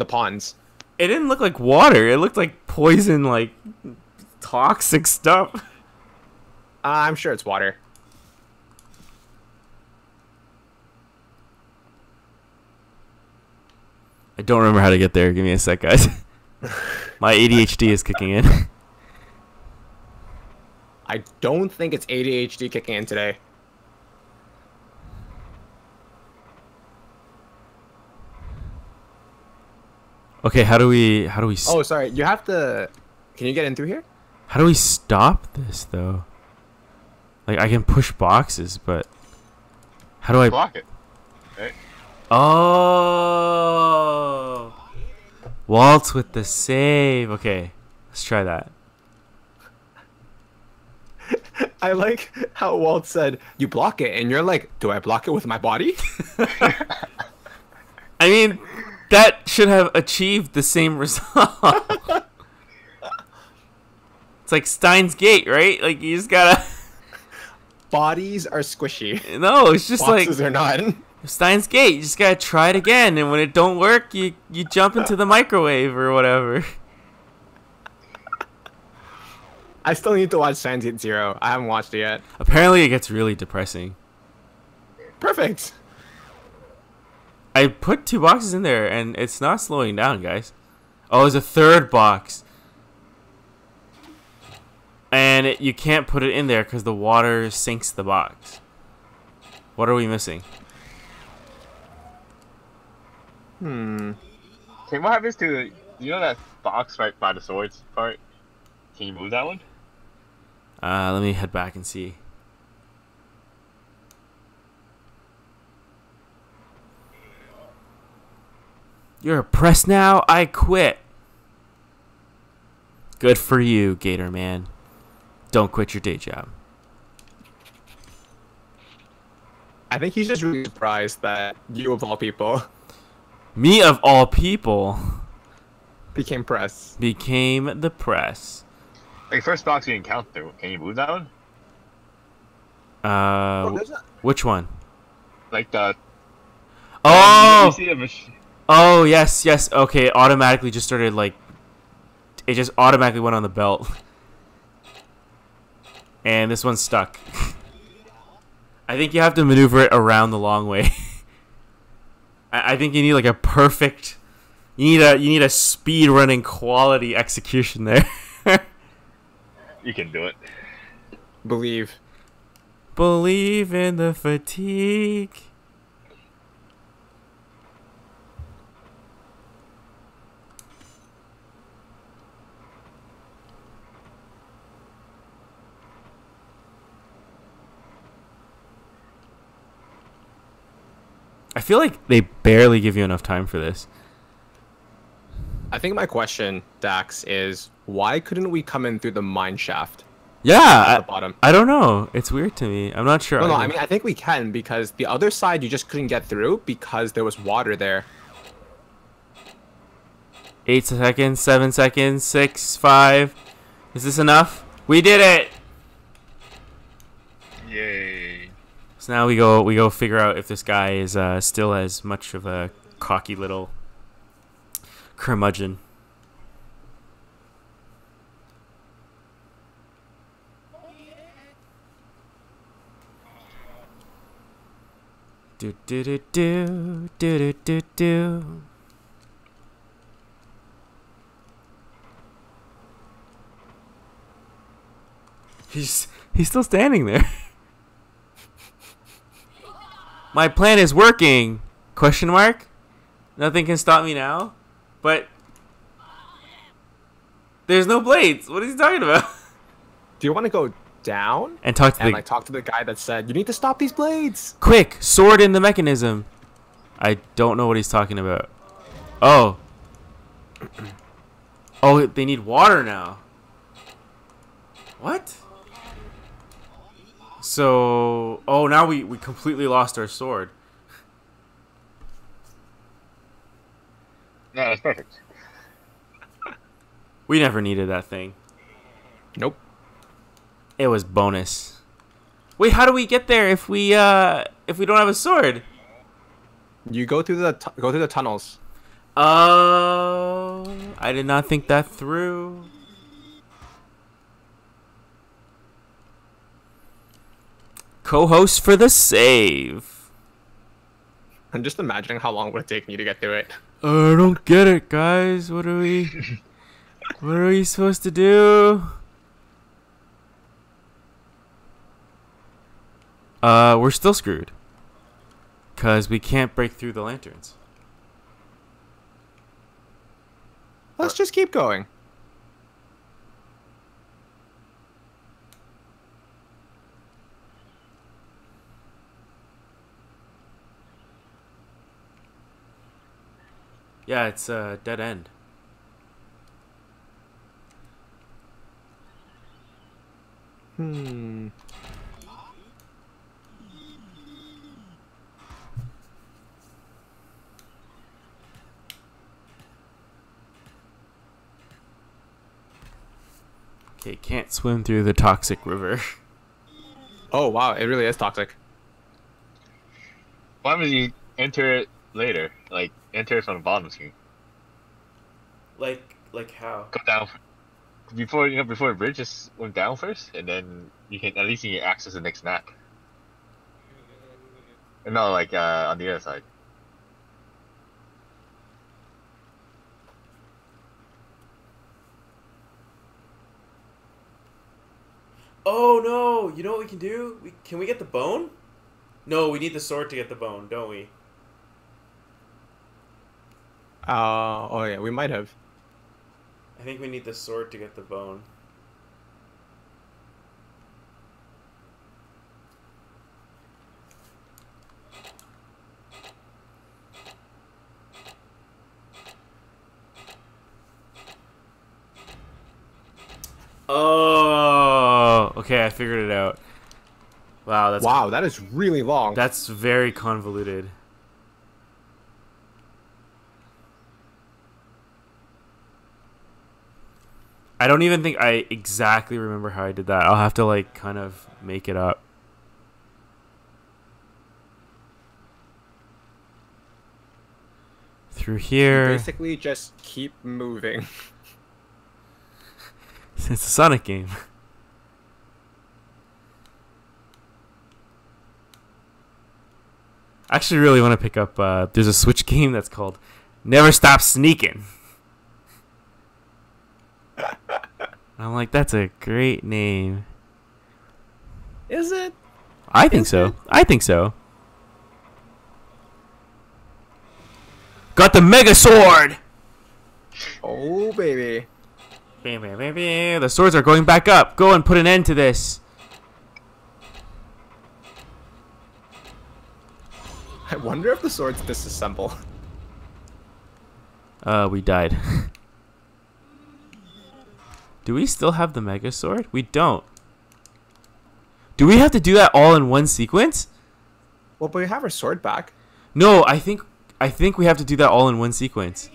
ponds. It didn't look like water. It looked like poison, like toxic stuff. I'm sure it's water. I don't remember how to get there. Give me a sec, guys. My ADHD is kicking in. I don't think it's ADHD kicking in today. Okay, how do we Oh, sorry. You have to. Can you get in through here? how do we stop this though? Like I can push boxes, but how do I Block it. Right? Oh, Waltz with the save. Okay, let's try that. I like how Walt said, you block it, and you're like, do I block it with my body? I mean, that should have achieved the same result. It's like Steins Gate, right? Like you just gotta. Bodies are squishy. No, it's just Boxes like are not. Steins Gate. You just gotta try it again, and when it don't work, you jump into the microwave or whatever. I still need to watch Steins Gate Zero. I haven't watched it yet. Apparently, it gets really depressing. Perfect. I put 2 boxes in there, and it's not slowing down, guys. Oh, there's a 3rd box. And you can't put it in there because the water sinks the box. What are we missing? Okay, what happens to that box right by the swords part? Can you move that one? Let me head back and see. You're oppressed now? I quit. Good for you, Gator Man. Don't quit your day job. I think he's just really surprised that you, of all people, Me of all people became press. became the press. Like first box you encounter, can you move that one? Which one? Like the you Oh, see a machine. oh yes, yes. Okay, it automatically just started like, it just automatically went on the belt, and this one's stuck. I think you have to maneuver it around the long way. I think you need like a perfect. You need a speed running quality execution there. You can do it. Believe. Believe in the fatigue. I feel like they barely give you enough time for this. I think my question, Dax, is why couldn't we come in through the mine shaft? Yeah, At the bottom. I don't know. It's weird to me. I'm not sure. No, I mean, I think we can because the other side you just couldn't get through because there was water there. 8 seconds, 7 seconds, 6, 5. Is this enough? We did it! Yay. So now we go figure out if this guy is still as much of a cocky little curmudgeon. Do do do do do do do do. He's still standing there. My plan is working. Question mark? Nothing can stop me now. But there's no blades. What is he talking about? Do you want to go down And talk to and the like talk to the guy that said you need to stop these blades? quick sword in the mechanism. I don't know what he's talking about. Oh. Oh, they need water now. What? So, oh, now we completely lost our sword. No, that's perfect. We never needed that thing. Nope. It was bonus. Wait, how do we get there if we don't have a sword? You go through the tunnels. Oh, I did not think that through. Co-host for the save. I'm just imagining how long would it take me to get through it. I don't get it, guys. What are we supposed to do? We're still screwed. 'Cause we can't break through the lanterns. Let's just keep going. Yeah, it's a dead end. Hmm. Okay, can't swim through the toxic river. Oh wow, it really is toxic. Why would you enter it later? Like enter it from the bottom screen. Like how? Go down before the bridge just went down first, and then you can at least you can access the next map. No, like on the other side. Oh no! You know what we can do? Can we get the bone? No, we need the sword to get the bone, don't we? Oh yeah, we might have. I think we need the sword to get the bone. Oh, okay, I figured it out. Wow, That is really long. that's very convoluted. I don't even think I exactly remember how I did that. I'll have to like kind of make it up. Through here. You basically just keep moving. It's a Sonic game. I actually really want to pick up. There's a Switch game that's called Never Stop Sneaking. I'm like, that's a great name. Is it? I think so. I think so. Got the Mega Sword! Oh, baby. Bam, bam, bam, bam. The swords are going back up. Go and put an end to this. I wonder if the swords disassemble. We died. Do we still have the Mega Sword? We don't. Do we have to do that all in one sequence? Well, but we have our sword back. No, I think we have to do that all in one sequence.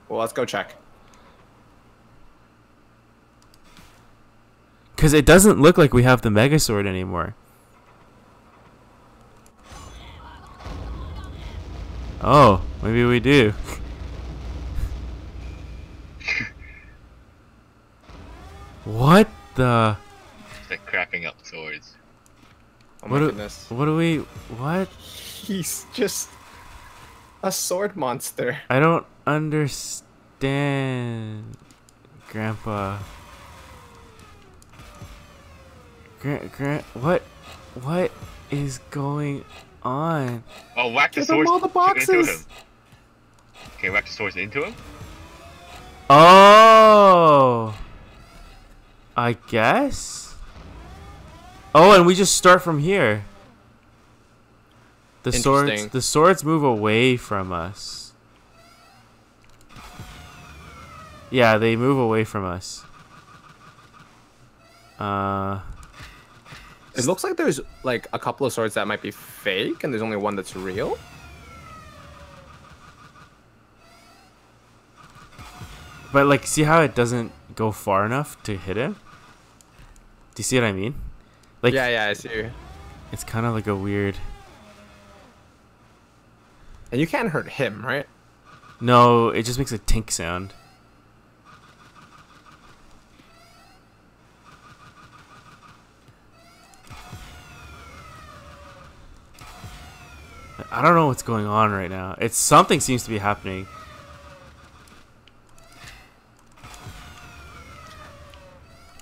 Well, let's go check. Because it doesn't look like we have the Mega Sword anymore. Oh, maybe we do. What the? It's like cracking up swords. Oh my goodness. What do we? What? He's just a sword monster. I don't understand, Grandpa. What is going on? Oh, whack the Give him swords all the into boxes. him. Okay, whack the swords into him. Oh, I guess. Oh, and we just start from here. Interesting. The swords move away from us. Yeah, they move away from us. It looks like there's like a couple of swords that might be fake, and there's only one that's real. But like, see how it doesn't go far enough to hit him? Do you see what I mean? Like, Yeah, I see. it's kind of like a weird. And you can't hurt him, right? No, it just makes a tink sound. I don't know what's going on right now. It's something seems to be happening.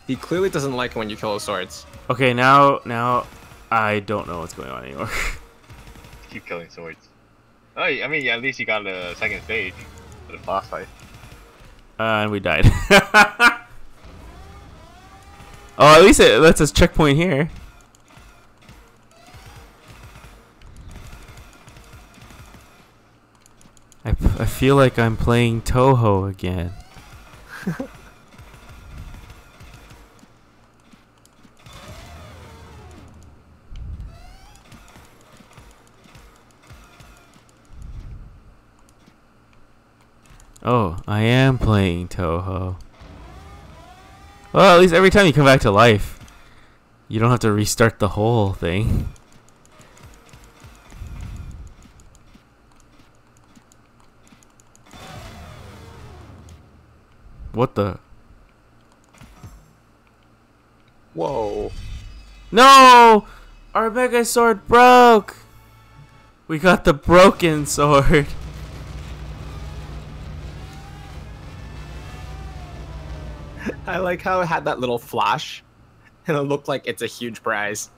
He clearly doesn't like it when you kill his swords. Okay, now I don't know what's going on anymore. Keep killing swords. Oh, I mean, yeah, at least you got the second stage for the boss fight. And we died. Oh, at least it lets us checkpoint here. I feel like I'm playing Toho again. Oh, I am playing Toho. Well, at least every time you come back to life, you don't have to restart the whole thing. What the? Whoa. No! Our Mega Sword broke! We got the broken sword. I like how it had that little flash, and it looked like it's a huge prize.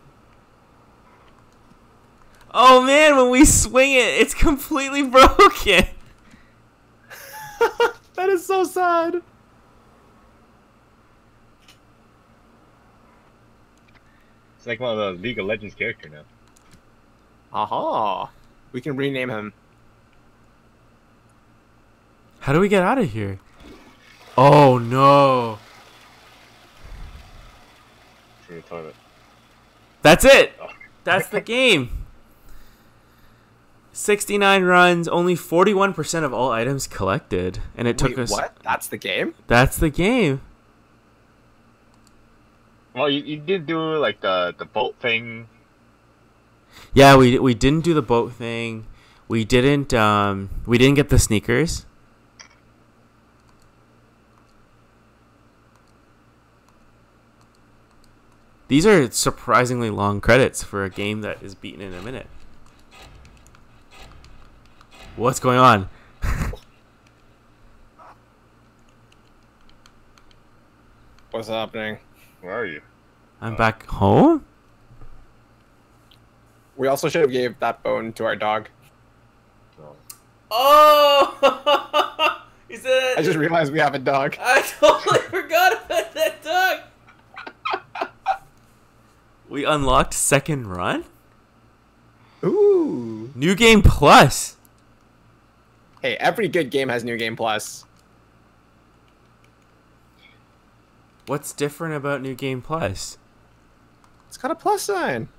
Oh man, when we swing it, it's completely broken. That is so sad. It's like one of those League of Legends character now. Aha. We can rename him. How do we get out of here? Oh no. To the toilet. That's it. Oh. That's the game. 69 runs, only 41% of all items collected, and it took us. What? That's the game? That's the game. Well, you did do like the boat thing. Yeah, we didn't do the boat thing. We didn't get the sneakers. These are surprisingly long credits for a game that is beaten in a minute. What's going on? What's happening? Where are you? I'm back home? We also should have gave that bone to our dog. Oh! He said, I just realized we have a dog. I totally forgot about that dog. We unlocked second run? Ooh. New Game Plus. Hey, every good game has New Game Plus. What's different about New Game Plus? It's got a plus sign.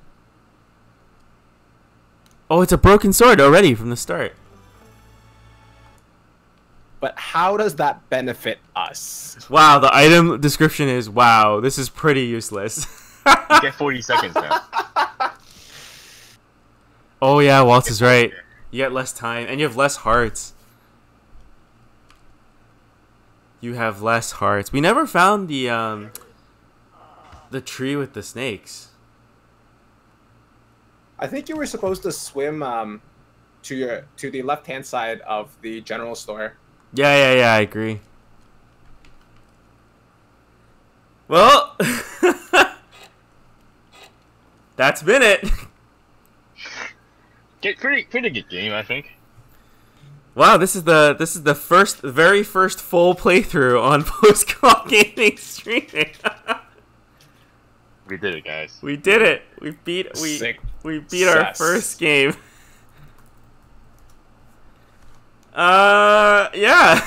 Oh, it's a broken sword already from the start. But how does that benefit us? Wow, the item description is, wow, this is pretty useless. You get 40 seconds now. Oh yeah, Waltz is right. You get less time, and you have less hearts. You have less hearts. We never found the tree with the snakes. I think you were supposed to swim to the left-hand side of the general store. Yeah, I agree. Well, that's been it. Pretty good game, I think. Wow, this is the very first full playthrough on post-call gaming streaming. We did it, guys. We did it. We beat our first game. Yeah.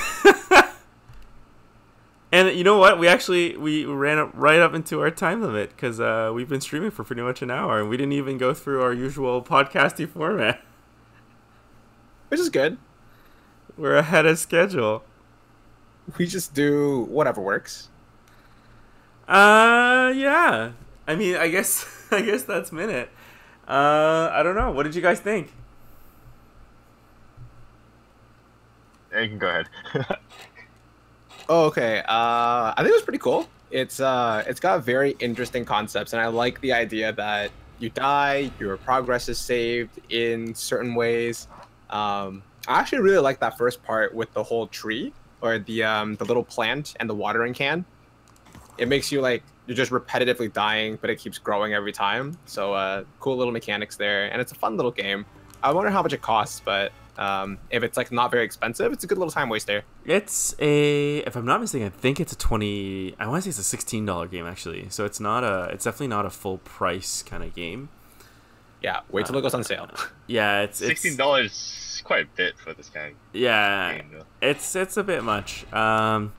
And you know what? We ran up right up into our time limit because we've been streaming for pretty much an hour and we didn't even go through our usual podcasty format. Which is good. We're ahead of schedule. We just do whatever works. Yeah. I mean, I guess that's Minit. I don't know. What did you guys think? Yeah, you can go ahead. Oh, okay. I think it was pretty cool. It's got very interesting concepts, and I like the idea that you die, your progress is saved in certain ways. I actually really like that first part with the whole tree or the little plant and the watering can. It makes you like you're just repetitively dying, but it keeps growing every time. So cool little mechanics there, and it's a fun little game. I wonder how much it costs, but if it's like not very expensive, it's a good little time waster. It's if I'm not mistaken, I think it's I want to say it's a $16 game actually. So it's definitely not a full price kind of game. Yeah, wait till it goes on sale. Yeah, it's $16 quite a bit for this kind. Yeah, game, though. it's a bit much. I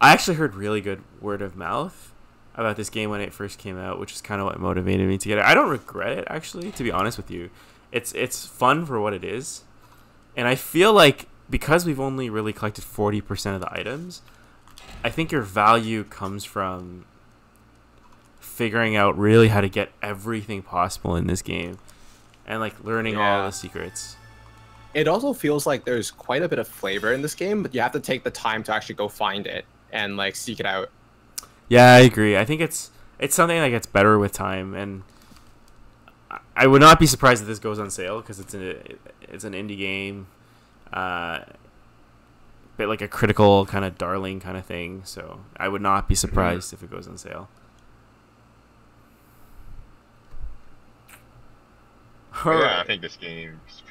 actually heard really good word of mouth about this game when it first came out, which is kind of what motivated me to get it. I don't regret it actually, to be honest with you. It's fun for what it is. And I feel like because we've only really collected 40% of the items, I think your value comes from figuring out really how to get everything possible in this game and like learning all the secrets. It also feels like there's quite a bit of flavor in this game, but you have to take the time to actually go find it and like seek it out. Yeah, I agree. I think it's something that gets better with time, and I would not be surprised if this goes on sale because it's an indie game, bit like a critical kind of darling kind of thing. So I would not be surprised if it goes on sale. Yeah, I think this game is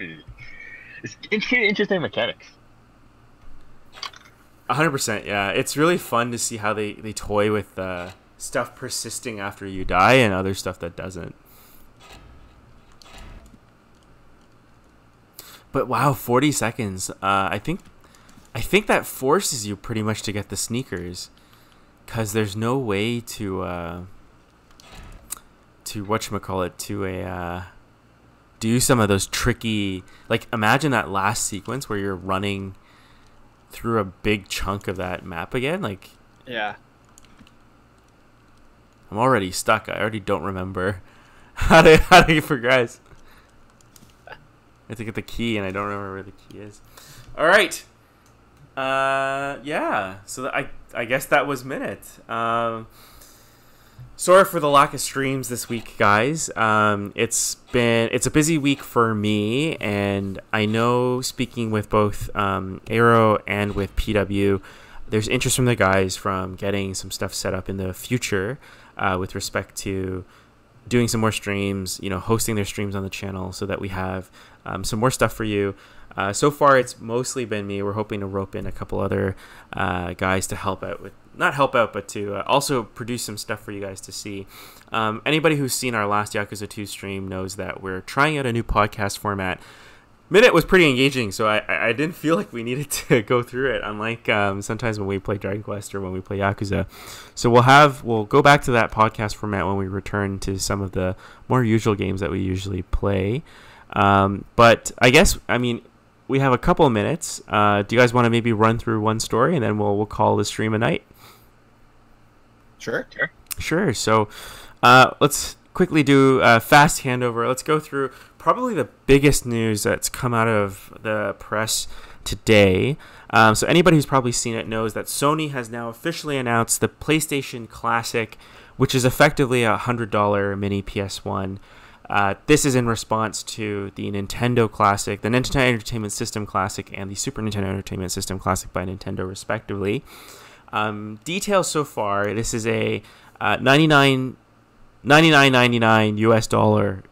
it's pretty interesting mechanics. 100%. Yeah, it's really fun to see how they toy with stuff persisting after you die and other stuff that doesn't. But wow, 40 seconds. I think that forces you pretty much to get the sneakers, because there's no way to do some of those tricky, like imagine that last sequence where you're running through a big chunk of that map again. Like, Yeah. I'm already stuck. I already don't remember how to progress. I have to get the key, and I don't remember where the key is. All right. Yeah. So I guess that was Minit. Sorry for the lack of streams this week, guys. It's a busy week for me, and I know speaking with both AYRO and with PW, there's interest from the guys from getting some stuff set up in the future with respect to doing some more streams, hosting their streams on the channel so that we have some more stuff for you. So far, it's mostly been me. We're hoping to rope in a couple other guys to help out with, not help out, but to also produce some stuff for you guys to see. Anybody who's seen our last Yakuza 2 stream knows that we're trying out a new podcast format. Minute was pretty engaging, so I didn't feel like we needed to go through it, unlike sometimes when we play Dragon Quest or when we play Yakuza. So we'll go back to that podcast format when we return to some of the more usual games that we usually play. But we have a couple of minutes. Do you guys want to maybe run through one story, and then we'll call the stream a night? Sure. So let's quickly do a fast handover. Let's go through probably the biggest news that's come out of the press today. So anybody who's probably seen it knows that Sony has now officially announced the PlayStation Classic, which is effectively a $100 mini PS1. This is in response to the Nintendo Classic, the Nintendo Entertainment System Classic, and the Super Nintendo Entertainment System Classic by Nintendo, respectively. Details so far: this is a $99.99 US dollar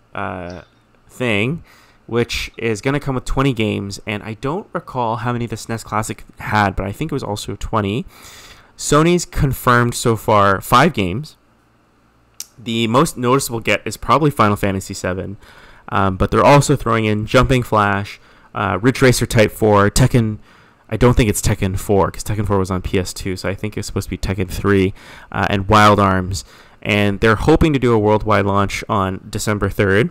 thing, which is going to come with 20 games, and I don't recall how many the SNES Classic had, but I think it was also 20. Sony's confirmed so far 5 games. The most noticeable get is probably Final Fantasy VII, but they're also throwing in Jumping Flash, Ridge Racer Type 4, Tekken. I don't think it's Tekken 4, because Tekken 4 was on PS2, so I think it's supposed to be Tekken 3, and Wild Arms. And they're hoping to do a worldwide launch on December 3rd,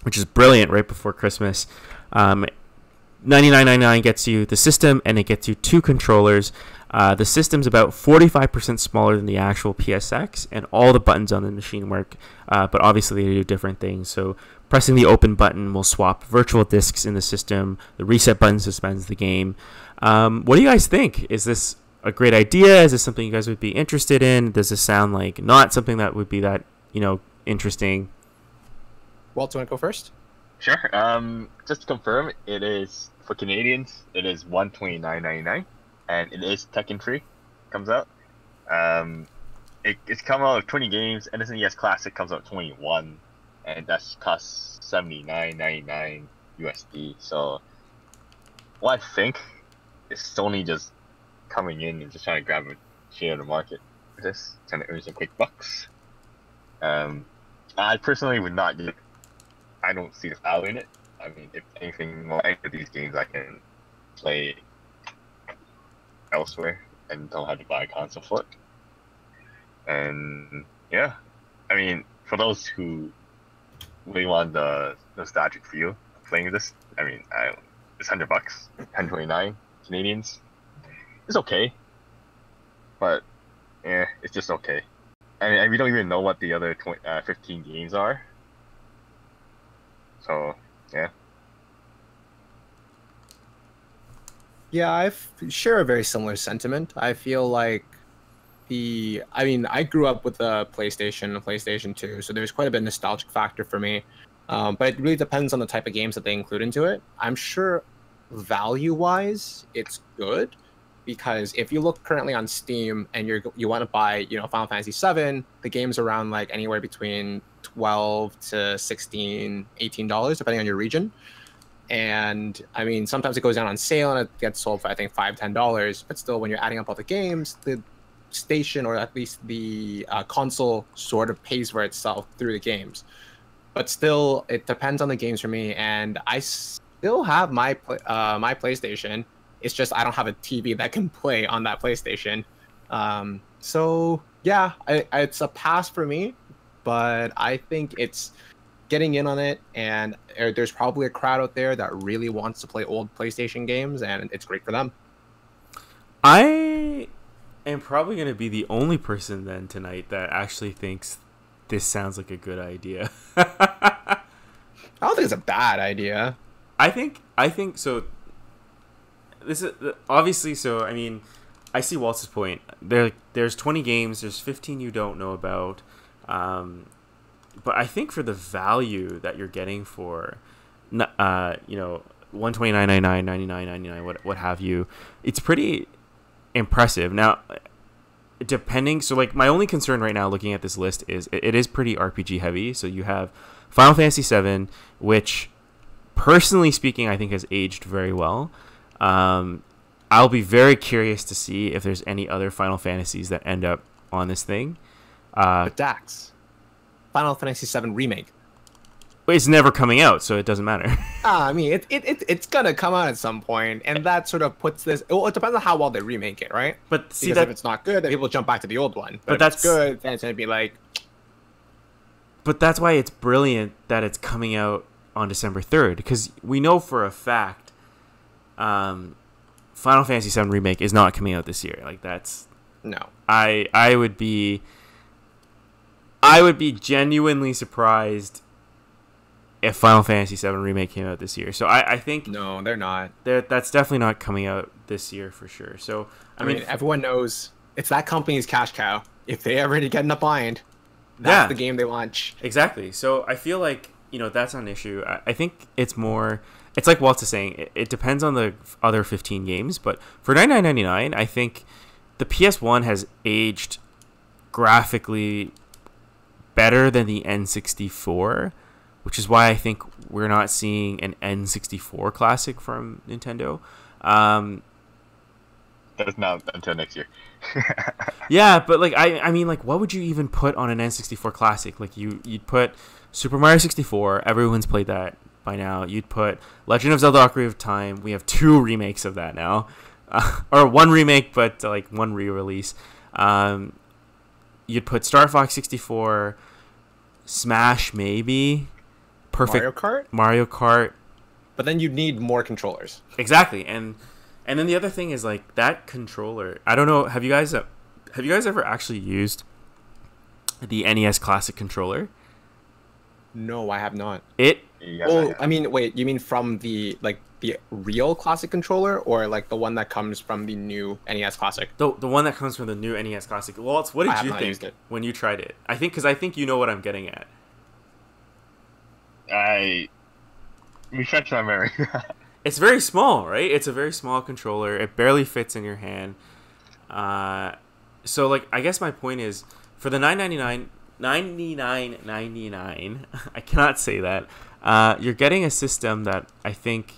which is brilliant, right before Christmas. $99.99 gets you the system, and it gets you 2 controllers. The system's about 45% smaller than the actual PSX, and all the buttons on the machine work, but obviously they do different things. So pressing the open button will swap virtual discs in the system. The reset button suspends the game. What do you guys think? Is this a great idea? Is this something you guys would be interested in? Does this sound like not something that would be that, interesting? Walt, do you want to go first? Sure. Just to confirm, it is for Canadians. It is $129.99, and it is Tekken 3. Comes out. It's come out with 20 games. SNES Classic comes out 21, and that's costs $79.99 USD. So, what I think is Sony just coming in and just trying to grab a share of the market for this, trying to earn some quick bucks. I personally would not get. I don't see the value in it. I mean, if anything, any of these games I can play elsewhere and don't have to buy a console for it. And yeah, I mean, for those who really want the nostalgic feel of playing this, I mean, it's $100, $129 Canadians. It's okay, but yeah, it's just okay. I mean, we don't even know what the other 15 games are. So, yeah. Yeah, I share a very similar sentiment. I feel like I grew up with the PlayStation 2, so there's quite a bit of nostalgic factor for me. But it really depends on the type of games that they include into it. I'm sure value-wise, it's good, because if you look currently on Steam and you want to buy, Final Fantasy VII, the game's around like anywhere between $12 to $16, $18, depending on your region. And I mean, sometimes it goes down on sale and it gets sold for, I think, $5, $10. But still, when you're adding up all the games, the station, or at least the console, sort of pays for itself through the games. But still, it depends on the games for me. And I still have my PlayStation. It's just I don't have a TV that can play on that PlayStation. So yeah, it's a pass for me. But I think it's getting in on it, and there's probably a crowd out there that really wants to play old PlayStation games, and it's great for them. I am probably going to be the only person then tonight that actually thinks this sounds like a good idea. I don't think it's a bad idea. I think so. This is obviously so. I mean, I see Waltz's point. There's 20 games. There's 15 you don't know about. But I think for the value that you're getting for, $129.99, what have you, it's pretty impressive. Now, depending, so like my only concern right now looking at this list is it is pretty RPG heavy. So you have Final Fantasy VII, which personally speaking I think has aged very well. I'll be very curious to see if there's any other Final Fantasies that end up on this thing. But Dax, Final Fantasy VII Remake. It's never coming out, so it doesn't matter. I mean, it's gonna come out at some point, and that sort of puts this. Well, it depends on how well they remake it, right? But see, because if it's not good, then people jump back to the old one. But if that's it's good, then it's gonna be like. But that's why it's brilliant that it's coming out on December 3rd, because we know for a fact, Final Fantasy VII Remake is not coming out this year. Like that's no. I would be genuinely surprised if Final Fantasy VII Remake came out this year. So I think no, they're not. That's definitely not coming out this year for sure. So I mean, everyone knows it's that company's cash cow. If they ever get in a bind, that's the game they launch. Exactly. So I feel like that's not an issue. I think it's more. It's like Waltz is saying. It depends on the other 15 games, but for $99.99, I think the PS1 has aged graphically better than the N64, which is why I think we're not seeing an N64 Classic from Nintendo. That's not until next year. Yeah, but like I mean, like, what would you even put on an N64 Classic? Like you'd put Super Mario 64. Everyone's played that by now. You'd put Legend of Zelda: Ocarina of Time. We have 2 remakes of that now, or 1 remake, but like 1 re-release. You'd put Star Fox 64, Smash maybe, perfect Mario Kart. But then you'd need more controllers. Exactly, and then the other thing is like that controller. I don't know. Have you guys ever actually used the NES Classic controller? No, I have not. Yes, I mean, wait. You mean from the real Classic controller, or like the one that comes from the new NES Classic? The one that comes from the new NES Classic. Waltz, what did you think when you tried it? Because I think you know what I'm getting at. Refresh my memory. It's very small, right? It's a very small controller. It barely fits in your hand. So like, I guess my point is, for the $99.99, I cannot say that. You're getting a system that I think,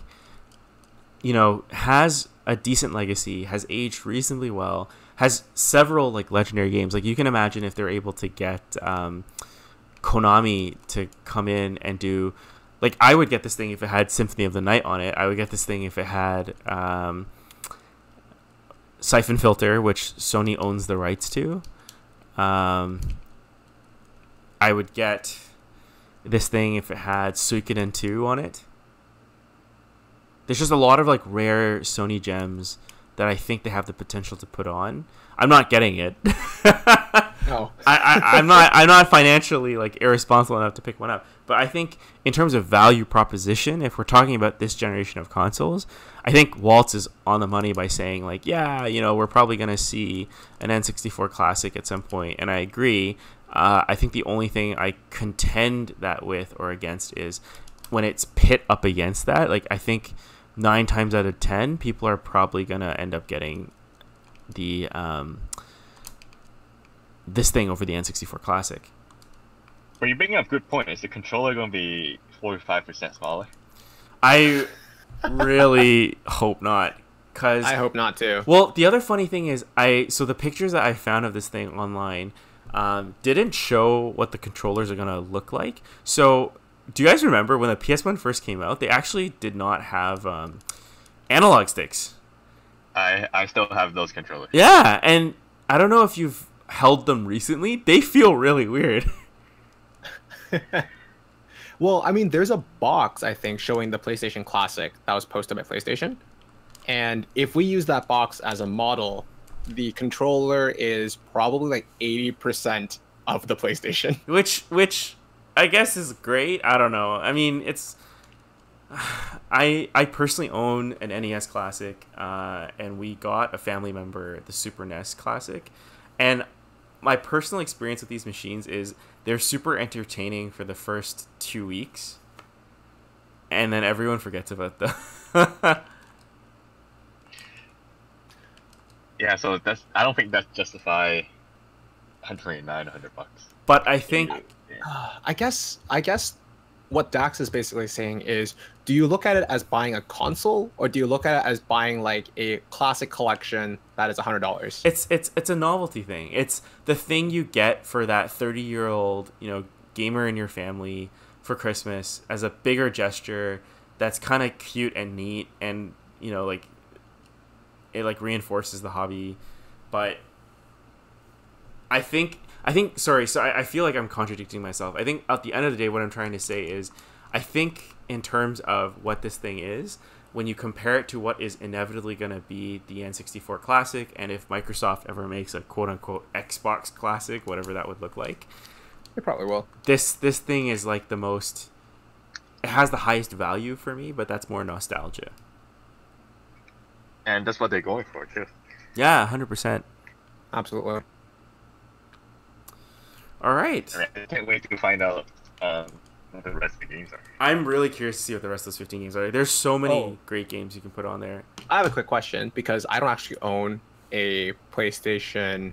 has a decent legacy, has aged reasonably well, has several like legendary games. Like you can imagine if they're able to get Konami to come in and do, like, I would get this thing if it had Symphony of the Night on it. I would get this thing if it had Siphon Filter, which Sony owns the rights to. I would get this thing if it had Suikoden 2 on it. There's just a lot of like rare Sony gems that I think they have the potential to put on. I'm not getting it. No. I'm not financially like irresponsible enough to pick one up. But I think in terms of value proposition, if we're talking about this generation of consoles, I think Waltz is on the money by saying like, yeah, we're probably going to see an N64 Classic at some point. And I agree. I think the only thing I contend that with or against is when it's pit up against that. Like, I think 9 times out of 10, people are probably going to end up getting the this thing over the N64 Classic. But you're bringing up a good point. Is the controller going to be 45% smaller? I really hope not. I hope not too. Well, the other funny thing is, so the pictures that I found of this thing online didn't show what the controllers are going to look like. So do you guys remember when the PS1 first came out, they actually did not have analog sticks? I still have those controllers. Yeah, and I don't know if you've held them recently. They feel really weird. Well, I mean, there's a box, I think, showing the PlayStation Classic that was posted by PlayStation. And if we use that box as a model, the controller is probably like 80% of the PlayStation. Which I guess is great. I don't know. I mean, it's I personally own an NES Classic, and we got a family member the Super NES Classic, and my personal experience with these machines is they're super entertaining for the first 2 weeks, and then everyone forgets about them. Yeah, so I don't think that's justify $109, $100. But I think I guess what Dax is basically saying is, do you look at it as buying a console, or do you look at it as buying like a classic collection that is $100? it's a novelty thing. It's the thing you get for that 30-year-old, gamer in your family for Christmas as a bigger gesture that's kind of cute and neat, and like it like reinforces the hobby. But I think sorry, so I feel like I'm contradicting myself. I think at the end of the day, what I'm trying to say is, I think in terms of what this thing is, when you compare it to what is inevitably going to be the N64 Classic, and if Microsoft ever makes a quote-unquote Xbox Classic, whatever that would look like, It probably will. this thing is like the most... It has the highest value for me, but that's more nostalgia. And that's what they're going for, too. Yeah, 100%. Absolutely. All right. I can't wait to find out what the rest of the games are. I'm really curious to see what the rest of those 15 games are. There's so many great games you can put on there. I have a quick question, because I don't actually own a PlayStation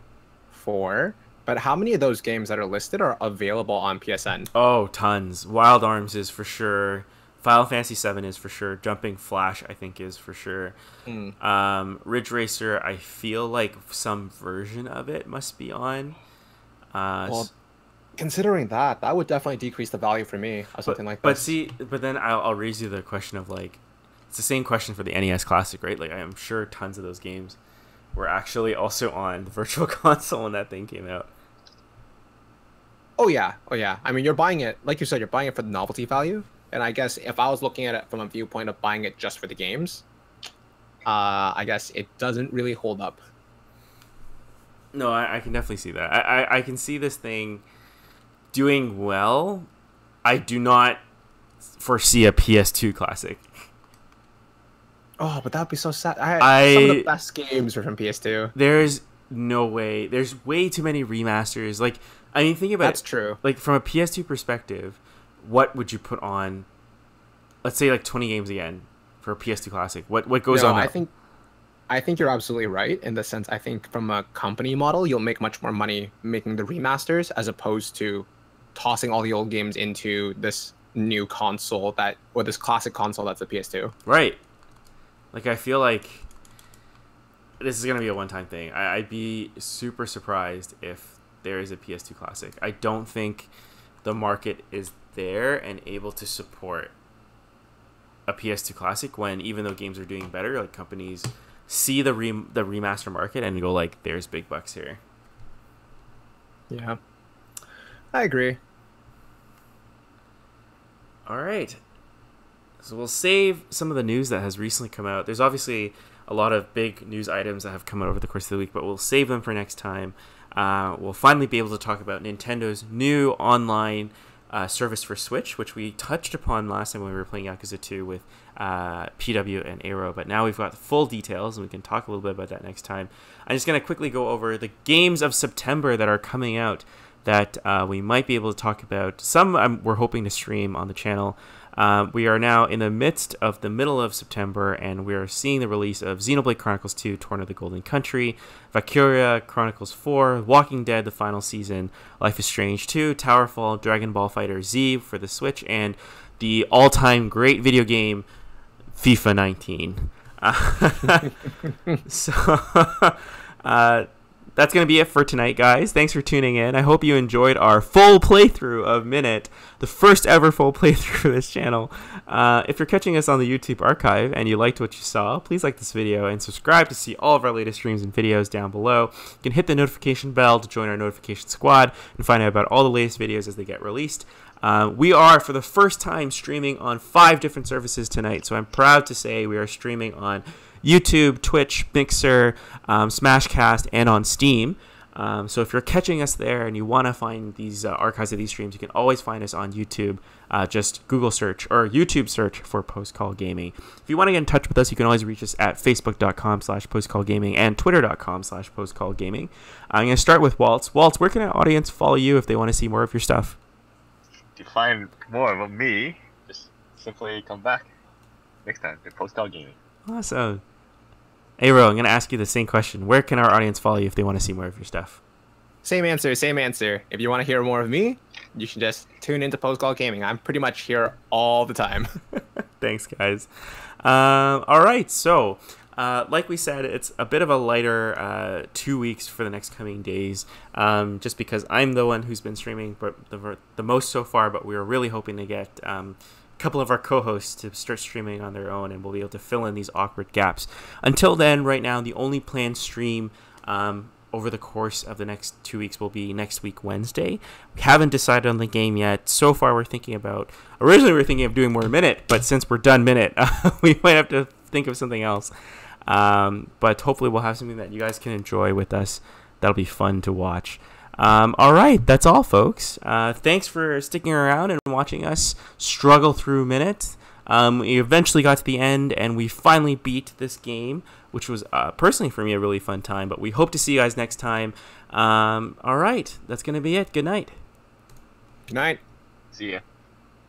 4, but how many of those games that are listed are available on PSN? Oh, tons. Wild Arms is for sure. Final Fantasy 7 is for sure. Jumping Flash, I think, is for sure. Ridge Racer, I feel like some version of it must be on. Well, considering that would definitely decrease the value for me of something like this. But then I'll raise you the question of, like, it's the same question for the NES Classic, right? Like, I'm sure tons of those games were actually also on the Virtual Console when that thing came out. Oh yeah. I mean, you're buying it, like you said, you're buying it for the novelty value. And I guess if I was looking at it from a viewpoint of buying it just for the games, I guess it doesn't really hold up. No, I can definitely see that. I can see this thing doing well. I do not foresee a PS2 Classic. Oh, but that'd be so sad. some of the best games are from PS2. There's no way. There's way too many remasters. Like, I mean, think about it. That's true. Like, from a PS2 perspective, what would you put on, let's say, like 20 games again for a PS2 Classic? What goes on there? I think you're absolutely right in the sense, I think from a company model, you'll make much more money making the remasters as opposed to tossing all the old games into this new console or this classic console that's a PS2. Right. Like, I feel like this is going to be a one-time thing. I'd be super surprised if there is a PS2 Classic. I don't think the market is there and able to support a PS2 Classic when, even though games are doing better, like, companies see the remaster market and go like, there's big bucks here. Yeah, I agree. All right, so we'll save some of the news that has recently come out. There's obviously a lot of big news items that have come out over the course of the week, but we'll save them for next time. We'll finally be able to talk about Nintendo's new online service for Switch, which we touched upon last time when we were playing Yakuza 2 with PW and AYRO, but now we've got the full details and we can talk a little bit about that next time. I'm just going to quickly go over the games of September that are coming out that we might be able to talk about. Some we're hoping to stream on the channel. We are now in the midst of the middle of September, and we are seeing the release of Xenoblade Chronicles 2, Torn of the Golden Country, Valkyria Chronicles 4, Walking Dead, the final season, Life is Strange 2, Towerfall, Dragon Ball Fighter Z for the Switch, and the all-time great video game, FIFA 19. That's going to be it for tonight, guys. Thanks for tuning in. I hope you enjoyed our full playthrough of Minit, the first ever full playthrough of this channel. If you're catching us on the YouTube archive and you liked what you saw, please like this video and subscribe to see all of our latest streams and videos down below. You can hit the notification bell to join our notification squad and find out about all the latest videos as they get released. We are, for the first time, streaming on 5 different services tonight. So I'm proud to say we are streaming on YouTube, Twitch, Mixer, Smashcast, and on Steam. So if you're catching us there and you want to find these archives of these streams, you can always find us on YouTube. Just Google search or YouTube search for Post Call Gaming. If you want to get in touch with us, you can always reach us at facebook.com/postcallgaming and twitter.com/postcallgaming. I'm going to start with Waltz. Waltz, where can our audience follow you if they want to see more of your stuff? To find more about me, just simply come back next time to Post Call Gaming. Awesome. AYRO, I'm going to ask you the same question. Where can our audience follow you if they want to see more of your stuff? Same answer. If you want to hear more of me, you should just tune into Post Call Gaming. I'm pretty much here all the time. Thanks, guys. All right, so like we said, it's a bit of a lighter 2 weeks for the next coming days, just because I'm the one who's been streaming the most so far, but we were really hoping to get couple of our co-hosts to start streaming on their own, and we'll be able to fill in these awkward gaps. Until then, right now, the only planned stream over the course of the next 2 weeks will be next week, Wednesday. We haven't decided on the game yet. So far, originally we were thinking of doing more Minit, but since we're done Minit, we might have to think of something else. But hopefully we'll have something that you guys can enjoy with us. That'll be fun to watch. All right, that's all, folks. Thanks for sticking around and watching us struggle through Minit. We eventually got to the end, and we finally beat this game, which was personally for me a really fun time. But we hope to see you guys next time. All right, that's going to be it. Good night. Good night. See ya.